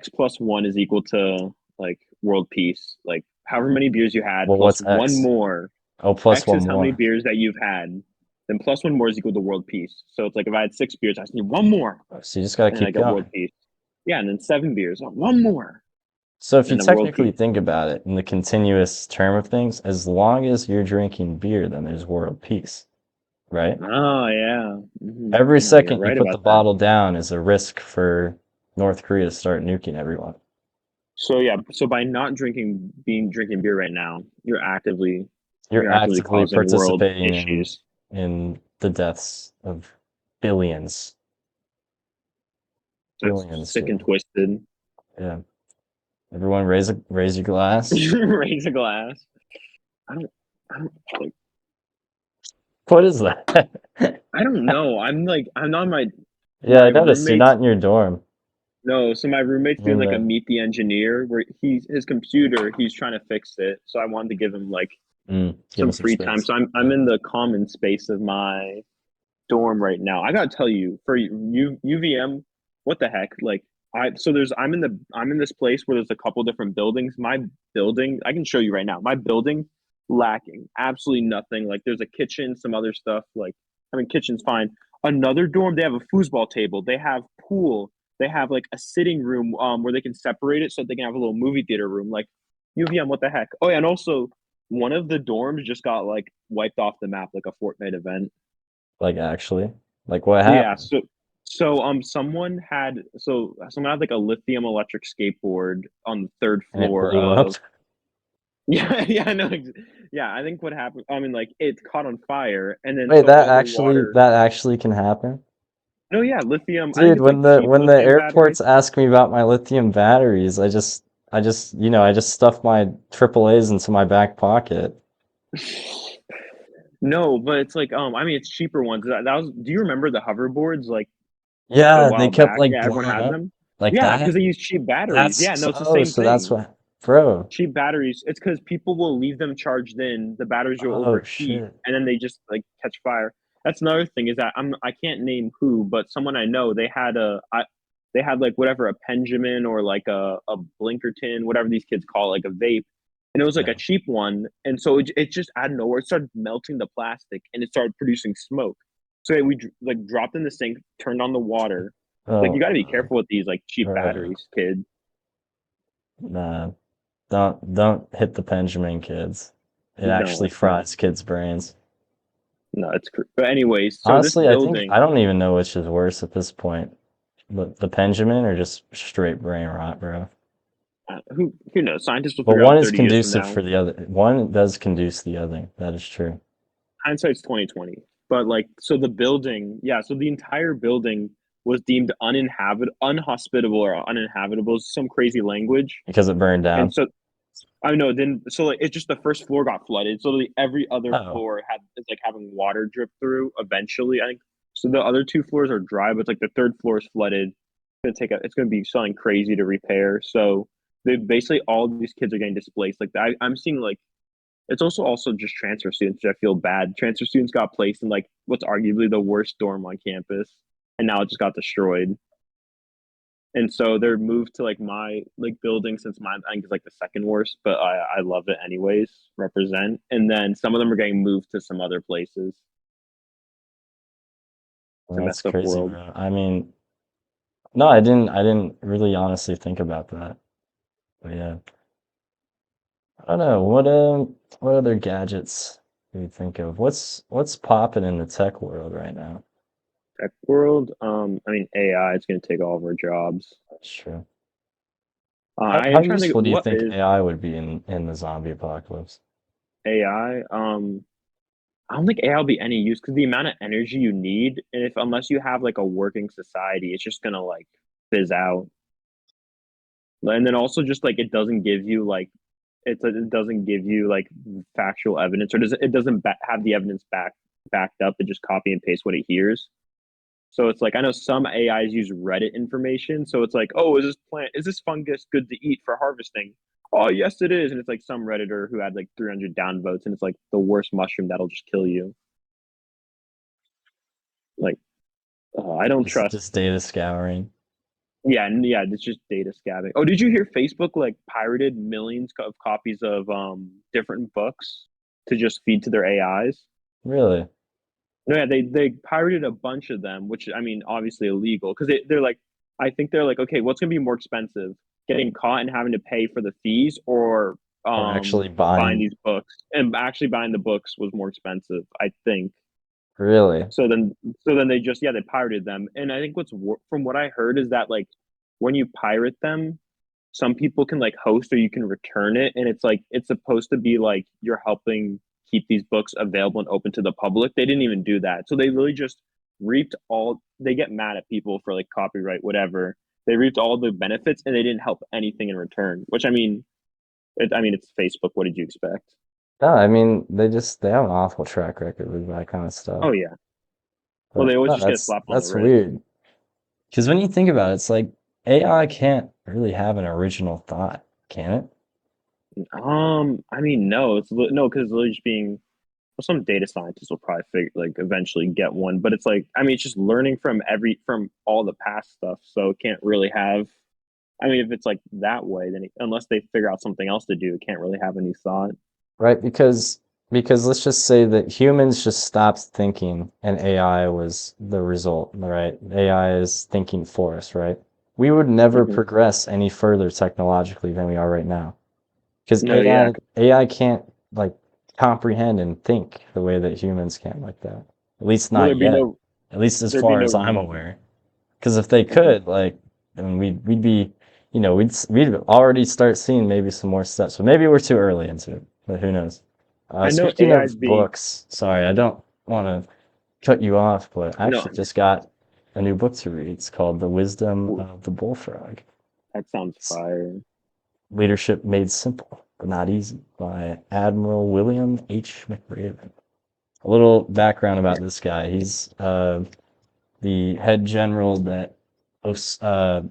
plus one is equal to like world peace. Like however many beers you had Well, plus what's one X? more. Oh, plus X one is how many more. beers that you've had. Then plus one more is equal to world peace. So it's like if I had 6 beers, I just need one more, So you just gotta and I keep get world going. peace. Yeah, and then 7 beers, one more, So if you and then world technically peace. think about it in the continuous term of things, as long as you're drinking beer, then there's world peace, right? Oh yeah, Every no, you're second you right put the about that. bottle down is a risk for North Korea to start nuking everyone. So yeah, so by not drinking beer right now, You're you're actively actively causing world participating issues. in the deaths of billions, That's billions, sick and dude. twisted. Yeah. Everyone raise your glass. Raise a glass. I don't. I don't. Like, What is that? I don't know. I'm not Yeah, my I noticed you're roommate's. not in your dorm. No, so my roommate's You're doing in like a the meet the engineer where his computer. He's trying to fix it. So I wanted to give him like give him some some free time. space. So I'm Yeah. in the common space of my dorm right now. I gotta tell you, for UVM, what the heck? Like I'm in this place where there's a couple different buildings. My building, I can show you right now. My building lacking absolutely nothing. Like there's a kitchen, some other stuff. Like I mean, kitchen's fine. Another dorm, they have a foosball table. They have pool. They have like a sitting room where they can separate it so they can have a little movie theater room. Like UVM, what the heck? Oh yeah, and also one of the dorms just got like wiped off the map like a Fortnite event. Like actually. Like what Yeah, happened? someone had like a lithium electric skateboard on the third And it floor blew up. of yeah, yeah, no, yeah, I think what happened, I mean like it caught on fire and then Wait, so all the water. that actually can happen? No, yeah, lithium, I think Dude, it's like cheap when the lithium batteries. airports ask me about my lithium batteries, I just stuff my triple A's into my back pocket. No, but it's like I mean it's cheaper ones. That was, do you remember the hoverboards like a Yeah, they while kept back? like Yeah, everyone blowing had up them. like Yeah, because that. they use cheap batteries. That's Yeah, no, it's the so same so that's thing. what, bro. Cheap batteries. It's because people will leave them charged in. The batteries will Oh overheat, shit. and then they just like catch fire. That's another thing is that I can't name who, but someone I know they had like whatever a Benjamin or like a Blinkerton, whatever these kids call it, like a vape, and it was like a Yeah. cheap one, and so it just out of nowhere it started melting the plastic and it started producing smoke. So we like dropped in the sink, turned on the water. Like you Oh got to be no, careful with these like cheap bro. batteries, kid. Nah, don't hit the Benjamin kids. It No, actually it's not. fries kids' brains. No, it's but anyways, so this Honestly, I building, don't even know which is worse at this point. The Benjamin or just straight brain rot, bro. who knows? Scientists will But figure out one is 30 years from conducive now. for the other. One does conduce the other. That is true. Hindsight's 2020. But like, so the building, yeah, so the entire building was deemed unhospitable or uninhabitable, some crazy language. Because it burned And down. so I know then so like it's just the first floor got flooded. So every other Oh, floor had is like having water drip through eventually. I think so the other two floors are dry, but like the third floor is flooded. It's gonna be something crazy to repair. So they basically all these kids are getting displaced. Like I'm seeing like it's also just transfer students, which I feel bad. Transfer students got placed in like what's arguably the worst dorm on campus, and now it just got destroyed. And so they're moved to like my like building since mine I think is like the second worst, but I love it anyways. Represent, and then some of them are getting moved to some other places. It's a that's messed up crazy, world. bro. I mean, no, I didn't really honestly think about that. But yeah. I don't know. What other gadgets do you think of? What's popping in the tech world right now? Tech world, I mean AI is going to take all of our jobs. That's true. I How am trying to think useful do you what think is AI would be in the zombie apocalypse? AI. I don't think AI will be any use because the amount of energy you need, and if unless you have like a working society, it's just gonna like fizz out. And then also just like it doesn't give you like it doesn't give you like factual evidence, or it doesn't have the evidence backed up. It just copy and paste what it hears. So it's like I know some AIs use Reddit information. So it's like, oh, is this fungus good to eat for harvesting? Oh, yes, it is. And it's like some Redditor who had like 300 downvotes, and it's like the worst mushroom that'll just kill you. Like, I don't trust. Just data scouring. Yeah, yeah, it's just data scabbing. Oh, did you hear Facebook like pirated millions of copies of different books to just feed to their AIs? Really? No, yeah, they pirated a bunch of them, which I mean, obviously illegal because they're like, I think they're like, okay, what's gonna be more expensive, getting caught and having to pay for the fees, or Or actually buying buying? these books? And actually buying the books was more expensive, I think. Really? So then, they just they pirated them, and I think from what I heard is that like when you pirate them, some people can like host or you can return it, and it's like it's supposed to be like you're helping keep these books available and open to the public. They didn't even do that, so they really just reaped all. They get mad at people for like copyright, whatever. They reaped all the benefits, and they didn't help anything in return. Which I mean, it's Facebook. What did you expect? No, I mean they have an awful track record with that kind of stuff. Oh yeah. Well, But they always no, just get slapped on the that's wrist. weird. Because when you think about it, it's like AI can't really have an original thought, can it? I mean, no, no, because it's literally just being. Well, some data scientists will probably figure like eventually get one, but it's like I mean, it's just learning from all the past stuff, so it can't really have. I mean, if it's like that way, then unless they figure out something else to do, it can't really have any thought. Right? Because let's just say that humans just stopped thinking and AI was the result, right? AI is thinking for us, right? We would never Hmm. progress any further technologically than we are right now. Because No, yeah. AI can't like comprehend and think the way that humans can like that. At least Well, not yet. At least as there'd be far no as I'm reason. aware. Because if they Hmm. could, like, then we'd be, we'd already start seeing maybe some more steps. But maybe we're too early into it. But who knows? I know Speaking AI is of being books, sorry, I don't want to cut you off, but I no. actually just got a new book to read. It's called The Wisdom of the Bullfrog. That sounds It's fire. Leadership Made Simple, but Not Easy by Admiral William H. McRaven. A little background about this guy. He's the head general uh,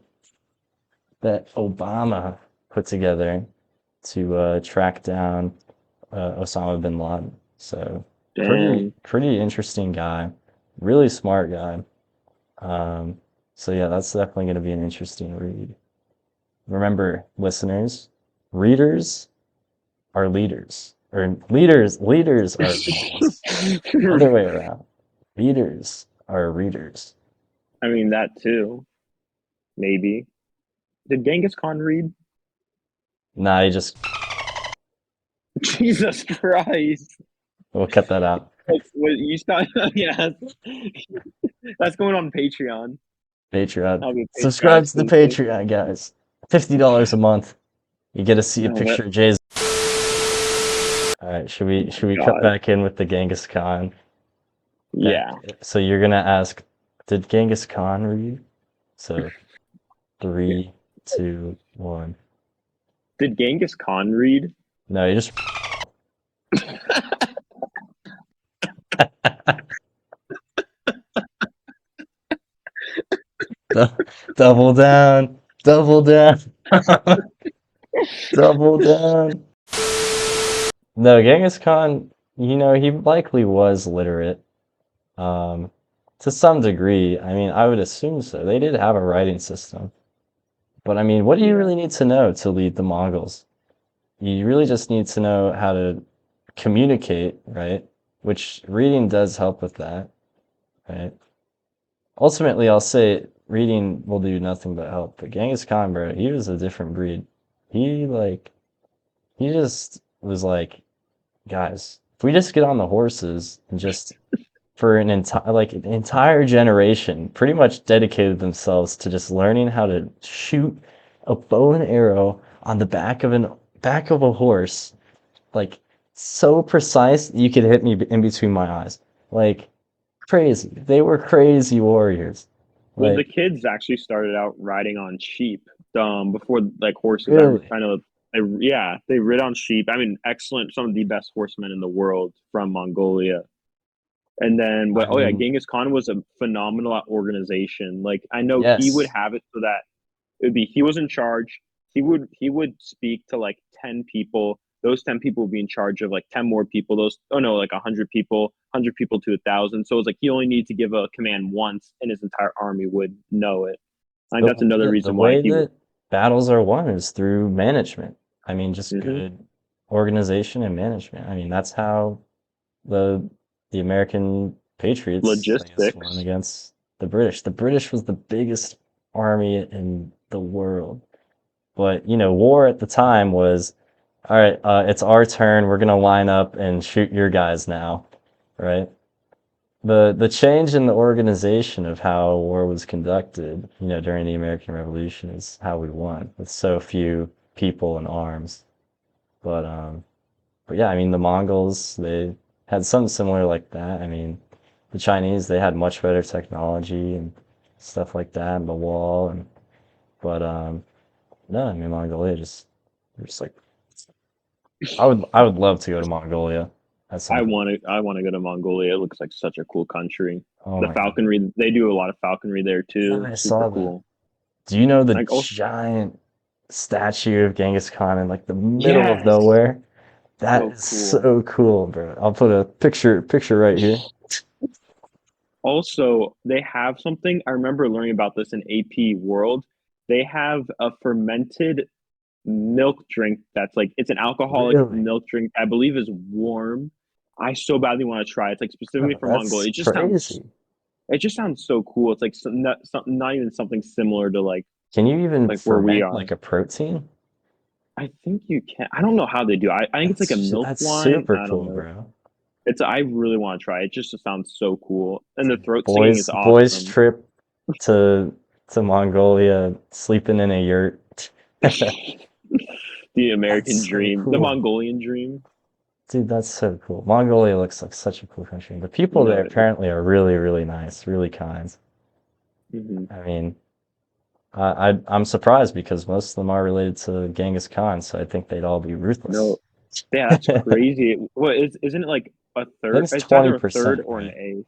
that Obama put together to track down Osama bin Laden. So Damn. pretty interesting guy, really smart guy. Um, so yeah, that's definitely going to be an interesting read. Remember, listeners, readers are leaders, or leaders are readers. Other way around. Readers are readers. I mean that too. Maybe. Did Genghis Khan read? Nah, you just Jesus Christ. we'll cut that out. What you start? Yeah, that's going on Patreon. Patreon. I'll be Patreon Subscribe to the exclusive. Patreon, guys. $50 a month. You get to see a No, but picture of Jay's. All right, should we cut God, back in with the Genghis Khan? Okay. yeah. So you're gonna ask, did Genghis Khan read? So Yeah. 3, 2, 1. Did Genghis Khan read? No, you just double down, double down, double down. No, Genghis Khan, he likely was literate. Um, to some degree. I mean, I would assume so. They did have a writing system. But I mean, what do you Yeah. really need to know to lead the Mongols? You really just need to know how to communicate, right? Which reading does help with that, right? Ultimately, I'll say reading will do nothing but help. But Genghis Khan, bro, he was a different breed. He like he just was like, guys, if we just get on the horses and just for an entire generation pretty much dedicated themselves to just learning how to shoot a bow and arrow on the back of a horse, like so precise you could hit me in between my eyes. Like crazy. They were crazy warriors. Well, the Like kids actually started out riding on sheep, before like horses. really. I know, yeah, they rid on sheep. I mean, excellent, some of the best horsemen in the world from Mongolia. And then I what? Oh yeah, mean, Genghis Khan was a phenomenal at organization. Like I know he would yes. have it so that it would be he was in charge. He would speak to like 10 people. Those 10 people would be in charge of like 10 more people. Those oh no, like 100 people, 100 people to 1,000. So it was like he only needed to give a command once, and his entire army would know it. I think that's another The reason why way he would. that battles are won is through management. I mean, just Mhm. good organization and management. I mean, that's how the the American Patriots, I guess, won Logistics. against the British. The British was the biggest army in the world. But, war at the time was, all right, it's our turn. We're gonna line up and shoot your guys now, right? The change in the organization of how war was conducted, during the American Revolution is how we won with so few people and arms. But but yeah, I mean the Mongols, they had something similar like that. I mean, the Chinese, they had much better technology and stuff like that, and the wall and but no, I mean Mongolia just like I would love to go to Mongolia at some I point. want to. I want to go to Mongolia. It looks like such a cool country. Oh The my God. falconry. They do a lot of falconry there Yeah, too. I Super saw that. cool. Do you know the Like also, giant statue of Genghis Khan in like the middle of yes, nowhere? That so is cool. so cool, bro. I'll put a picture right here. Also, they have something. I remember learning about this in AP World. They have a fermented milk drink that's like it's an alcoholic Really? milk drink. I believe is warm. I so badly want to try it. It's like specifically Bro, for that's Mongolia. crazy. It just sounds so cool. It's like not even something similar to Can you even like where we ferment are. like a protein? I think you can. I don't know how they do. I think it's like a milk That's wine. super I don't cool, know. bro. I really want to try it. It just sounds so cool. And It's the like throat singing is boys awesome. trip to Mongolia, sleeping in a yurt. The That's American so dream, the cool. Mongolian dream. Dude, that's so cool. Mongolia looks like such a cool country. The people No, there apparently are really, really nice, really kind. mhm. I mean, I'm surprised because most of them are related to Genghis Khan, so I think they'd all be No, ruthless. yeah, that's I crazy. What isn't it like a think third? it's It's either a third 20%, or an right? eighth.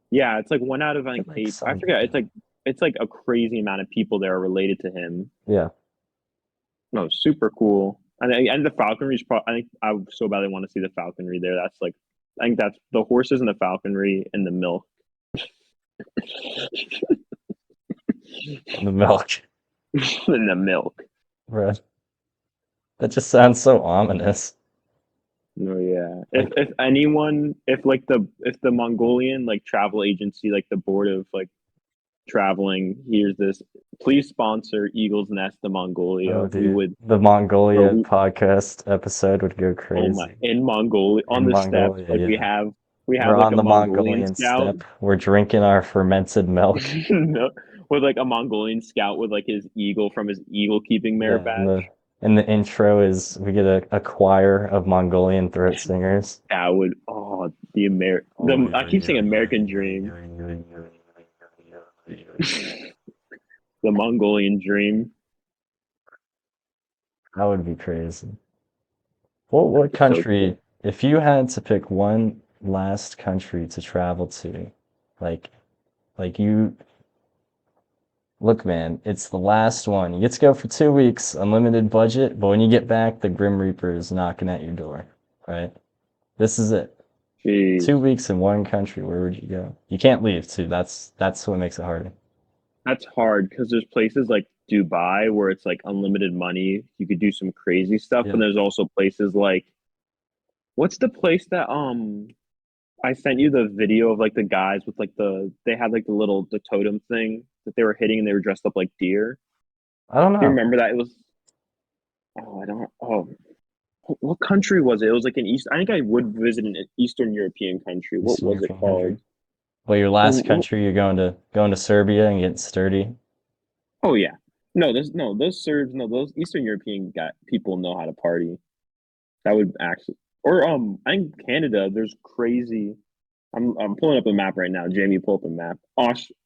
Yeah, it's like one out of I think Like eight. I something forget. like that. It's like a crazy amount of people that are related to him. Yeah. No, super cool. And the falconry is probably. I think I so badly want to see the falconry there. That's like I think that's the horses and the falconry and the milk. And the milk. And the milk. Right. That just sounds so ominous. No, yeah. Like, If anyone, if the Mongolian like travel agency, like the board of like traveling, here's this. Please sponsor Eagle's Nest to oh, Mongolia. We dude, would, the bro. Mongolia podcast episode would go Oh my, crazy. in Mongolia on In the steppes, Mongolia, like yeah. we We're have like on a the Mongolian Mongolian scout. steppe. We're drinking our fermented milk. No, with like a Mongolian scout with like his eagle from his eagle keeping mare Yeah, and badge. the intro is we get a choir of Mongolian throat singers. That would Oh, I keep saying American Dream, the Mongolian Dream. that would be crazy. What It's so country, cool. if you had to pick one last country to travel to, like you look, man, it's the last one. You get to go for 2 weeks, unlimited budget, but when you get back, the Grim Reaper is knocking at your door, right? This is it. Jeez. 2 weeks in one country, where would you go? You can't leave too. That's what makes it hard. That's hard because there's places like Dubai where it's like unlimited money. You could do some crazy stuff, but Yeah. there's also places like what's the place that I sent you the video of like the guys with like they had like the totem thing that they were hitting and they were dressed up like deer. I don't Do you know. remember that? It was I don't What country was it? It was like an East. I think I would visit an Eastern European country. What Eastern was it European called? country. Well, your last country, you're going to Serbia and getting sturdy. Oh yeah. No, those Serbs, no, those Eastern European got people know how to party. That would actually, or I think Canada. There's crazy. I'm pulling up a map right now. Jamie, pull up a map.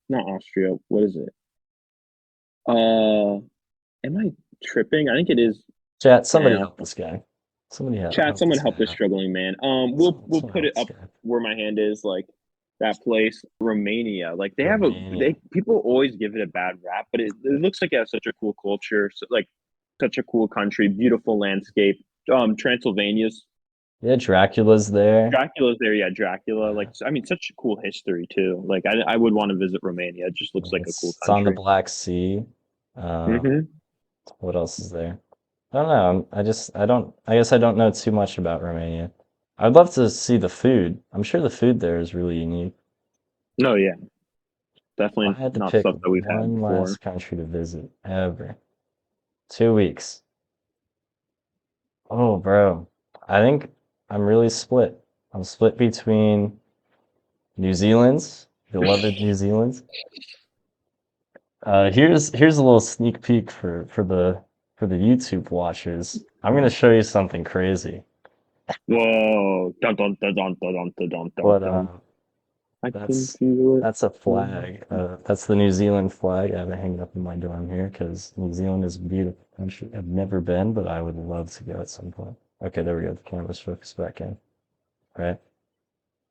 Not Austria. What is it? Am I tripping? I think it is. Chat, somebody Yeah. help this guy. Somebody Chat, help someone this help guy this out. struggling man. We'll Someone put help it this up guy. where my hand is, like that place, Romania. Like they Romania. people always give it a bad rap, but it looks like it has such a cool culture, so, like such a cool country, beautiful landscape. Transylvania's Yeah, Dracula's there. Dracula's there, yeah, Dracula. Like Yeah. I mean, such a cool history too. Like I would want to visit Romania. It just looks Yeah, like a cool it's on the country. Black Sea. Uh, Hmm. what else is there? I don't know. I guess I don't know too much about Romania. I'd love to see the food. I'm sure the food there is really unique. No, yeah, If I definitely had to not pick stuff that we've had one before. last country to visit ever, 2 weeks. Oh, bro. I think I'm really split. I'm split between New Zealand's, beloved New Zealand's. Here's a little sneak peek for the YouTube watchers. I'm gonna show you something crazy. Whoa! Dun dun dun dun dun dun dun dun dun. But Dun. I can that's feel it. that's a flag. That's the New Zealand flag. I have it hanging up in my dorm here because New Zealand is a beautiful country. I've never been, but I would love to go at some point. Okay, there we go. The camera's focused back in. Right.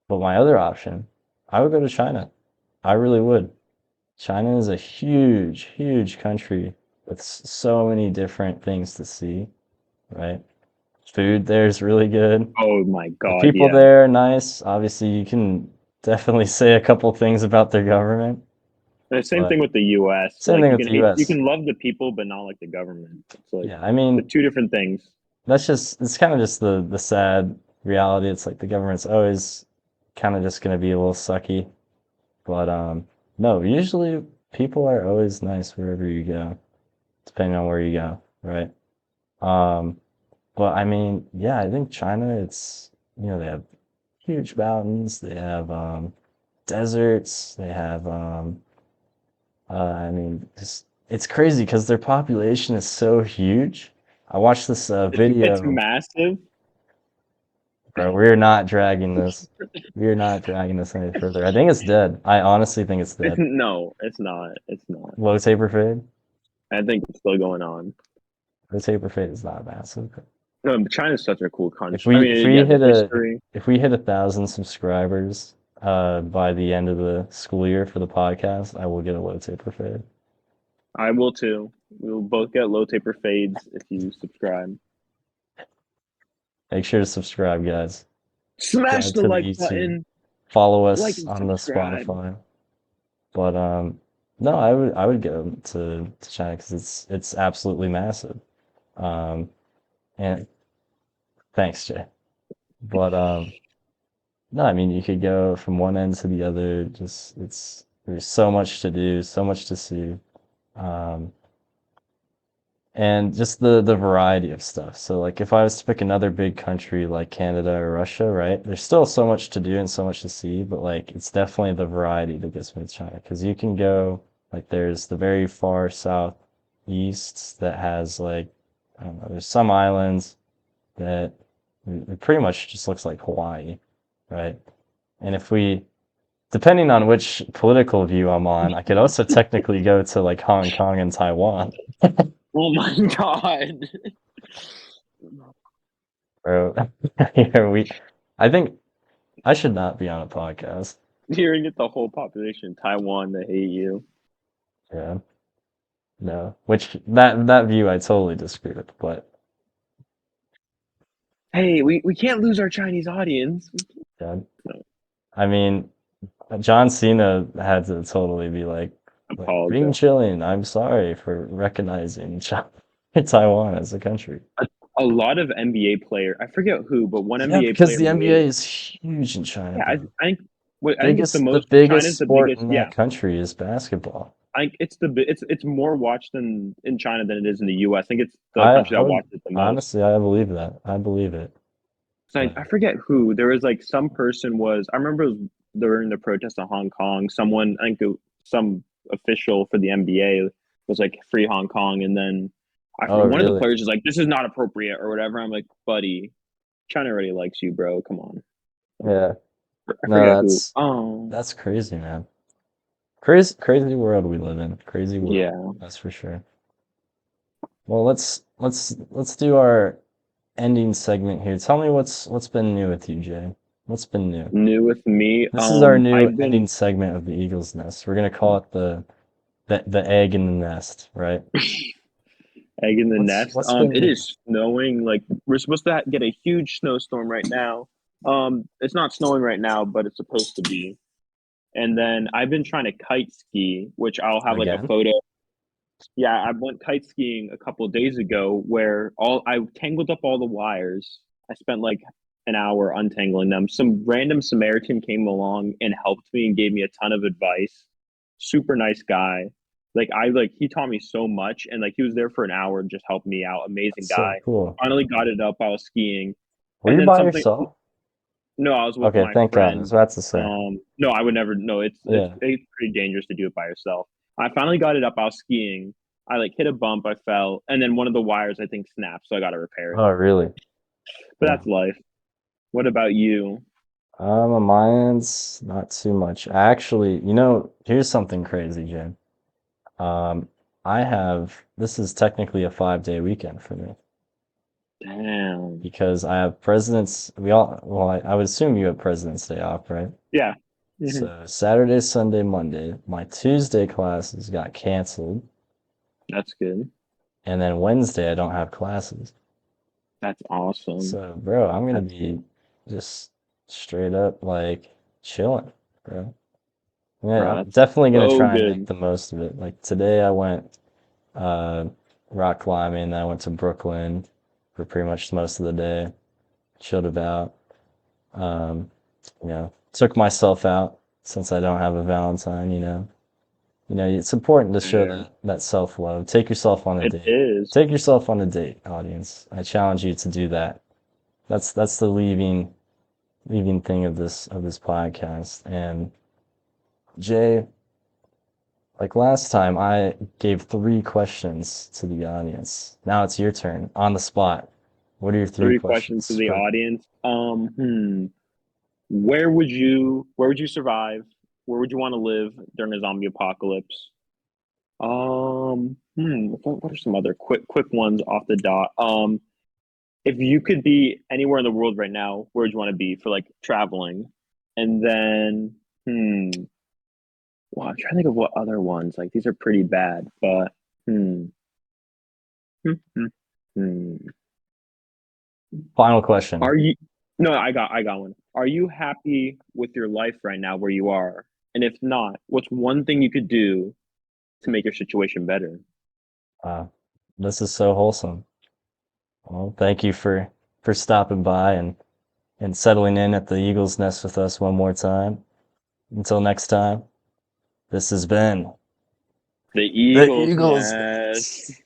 But my other option, I would go to China. I really would. China is a huge, huge country with so many different things to see, right? Food there is really good. Oh my The God, people yeah. there are nice. Obviously, you can definitely say a couple things about their government, And the same but thing with the U.S. same Like thing with the you US. can love the people, but not like the government. It's like Yeah, I the mean, two different things. it's kind of just the sad reality. It's like the government's always kind of just going to be a little sucky. But no, usually people are always nice wherever you go, depending on where you go, right? Um, but I mean, yeah, I think China, they have huge mountains, they have deserts, they have I mean, just it's crazy because their population is so huge. I watched this It's video, massive. bro. We're not dragging this. We're not dragging this any further. I think it's dead. I honestly think it's It's dead. no, it's not. It's not. Low taper fade. I think it's still going on. Low taper fade is not massive. No, but China's such a cool If country. I we if mean, we yeah, the hit a history. if we hit 1,000 subscribers by the end of the school year for the podcast, I will get a low taper fade. I will too. We will both get low taper fades if you subscribe. Make sure to subscribe, guys. Smash Subscribe the to the like YouTube. button. Follow Like us and on the subscribe. Spotify. But no, I would go to China because it's absolutely massive. Um, and thanks, Jay. But no, I mean you could go from one end to the other. Just there's so much to do, so much to see. Um, and just the variety of stuff. So like if I was to pick another big country like Canada or Russia, right? There's still so much to do and so much to see, but like it's definitely the variety that gets me to China because you can go like there's the very far southeast that has like I don't know, there's some islands that it pretty much just looks like Hawaii, right? And if we depending on which political view I'm on, I could also technically go to like Hong Kong and Taiwan. Oh my God. Bro, yeah, I think I should not be on a podcast. Hearing it, the whole population in Taiwan that hate you. Yeah, no, which that view I totally disagree with, but Hey, we can't lose our Chinese audience. yeah, No, I mean, John Cena had to totally be like being apologize. chilling. I'm sorry for recognizing Taiwan as a country. A lot of NBA player, I forget who, but one Yeah, NBA because player the NBA made. is huge in China, Yeah, bro. I think. Wait, I think it's the The most. biggest China's the sport biggest. in that Yeah, country is basketball. it's more watched than in China than it is in the U.S. I think it's the country I that would watches it the most. honestly, I believe that. I believe it. So But I forget who. There was like some person was. I remember it was during the protest in Hong Kong. Someone, I think some official for the NBA was like free Hong Kong, and then oh, one of the really? players is like, "This is not appropriate" or whatever. I'm like, "Buddy, China already likes you, bro. Come on." Yeah. I No, forget who. Oh, that's crazy, man. Crazy, crazy world we live in. Crazy world. yeah. That's for sure. Well, let's do our ending segment here. Tell me what's been new with you, Jay. What's been new? New with me. This is our new I've been ending segment of the Eagles Nest. We're gonna call it the egg in the nest, right? egg in the What's nest. what's been It new? is snowing. Like we're supposed to get a huge snowstorm right now. It's not snowing right now, but it's supposed to be. And then I've been trying to kite ski, which I'll have like a Again? photo. Yeah, I went kite skiing a couple of days ago where all I tangled up all the wires. I spent like an hour untangling them. Some random Samaritan came along and helped me and gave me a ton of advice. Super nice guy. He taught me so much and like he was there for an hour and just helped me out. Amazing That's so guy. cool. Finally got it up. I was skiing. Were And you then by something yourself? no, I was with Okay, my thank God. I was friend. about to say. No, I would never. No, Yeah. it's pretty dangerous to do it by yourself. I finally got it up. I was skiing. I like hit a bump. I fell, and then one of the wires I think snapped, so I got to repair it. Oh, really? But Yeah. that's life. What about you? On my end's not too much. Actually, here's something crazy, Jim. Um, this is technically a 5-day weekend for me Damn. because I have well, I would assume you have President's Day off, right? Yeah. Hmm. So Saturday, Sunday, Monday, my Tuesday classes got canceled, That's good. and then Wednesday I don't have classes. That's awesome, So, bro, I'm gonna that's be just straight up like chilling, bro. Yeah, bro. I'm That's definitely gonna so try and make good. the most of it. Like today I went uh rock climbing, then I went to Brooklyn for pretty much most of the day, chilled about. Um, took myself out since I don't have a Valentine, you know. It's important to show Fair. that self-love. Take yourself on a It date. is. Take yourself on a date, audience. I challenge you to do that. That's the leaving thing of this podcast. And Jay, like last time, I gave 3 questions to the audience. Now it's your turn on the spot. What are your three Three questions to questions the for? audience. Where would you survive? Where would you want to live during a zombie apocalypse? What are some other quick ones off the dot? If you could be anywhere in the world right now, where would you want to be for like traveling? And then, well, I'm trying to think of what other ones. Like these are pretty bad, but hmm, hmm, hmm, hmm. Final question. Are you? No, I got one. Are you happy with your life right now where you are? And if not, what's one thing you could do to make your situation better? Uh, this is so wholesome. Well, thank you for stopping by and settling in at the Eagles Nest with us one more time. Until next time, this has been The the Eagles Eagles nest. Nest.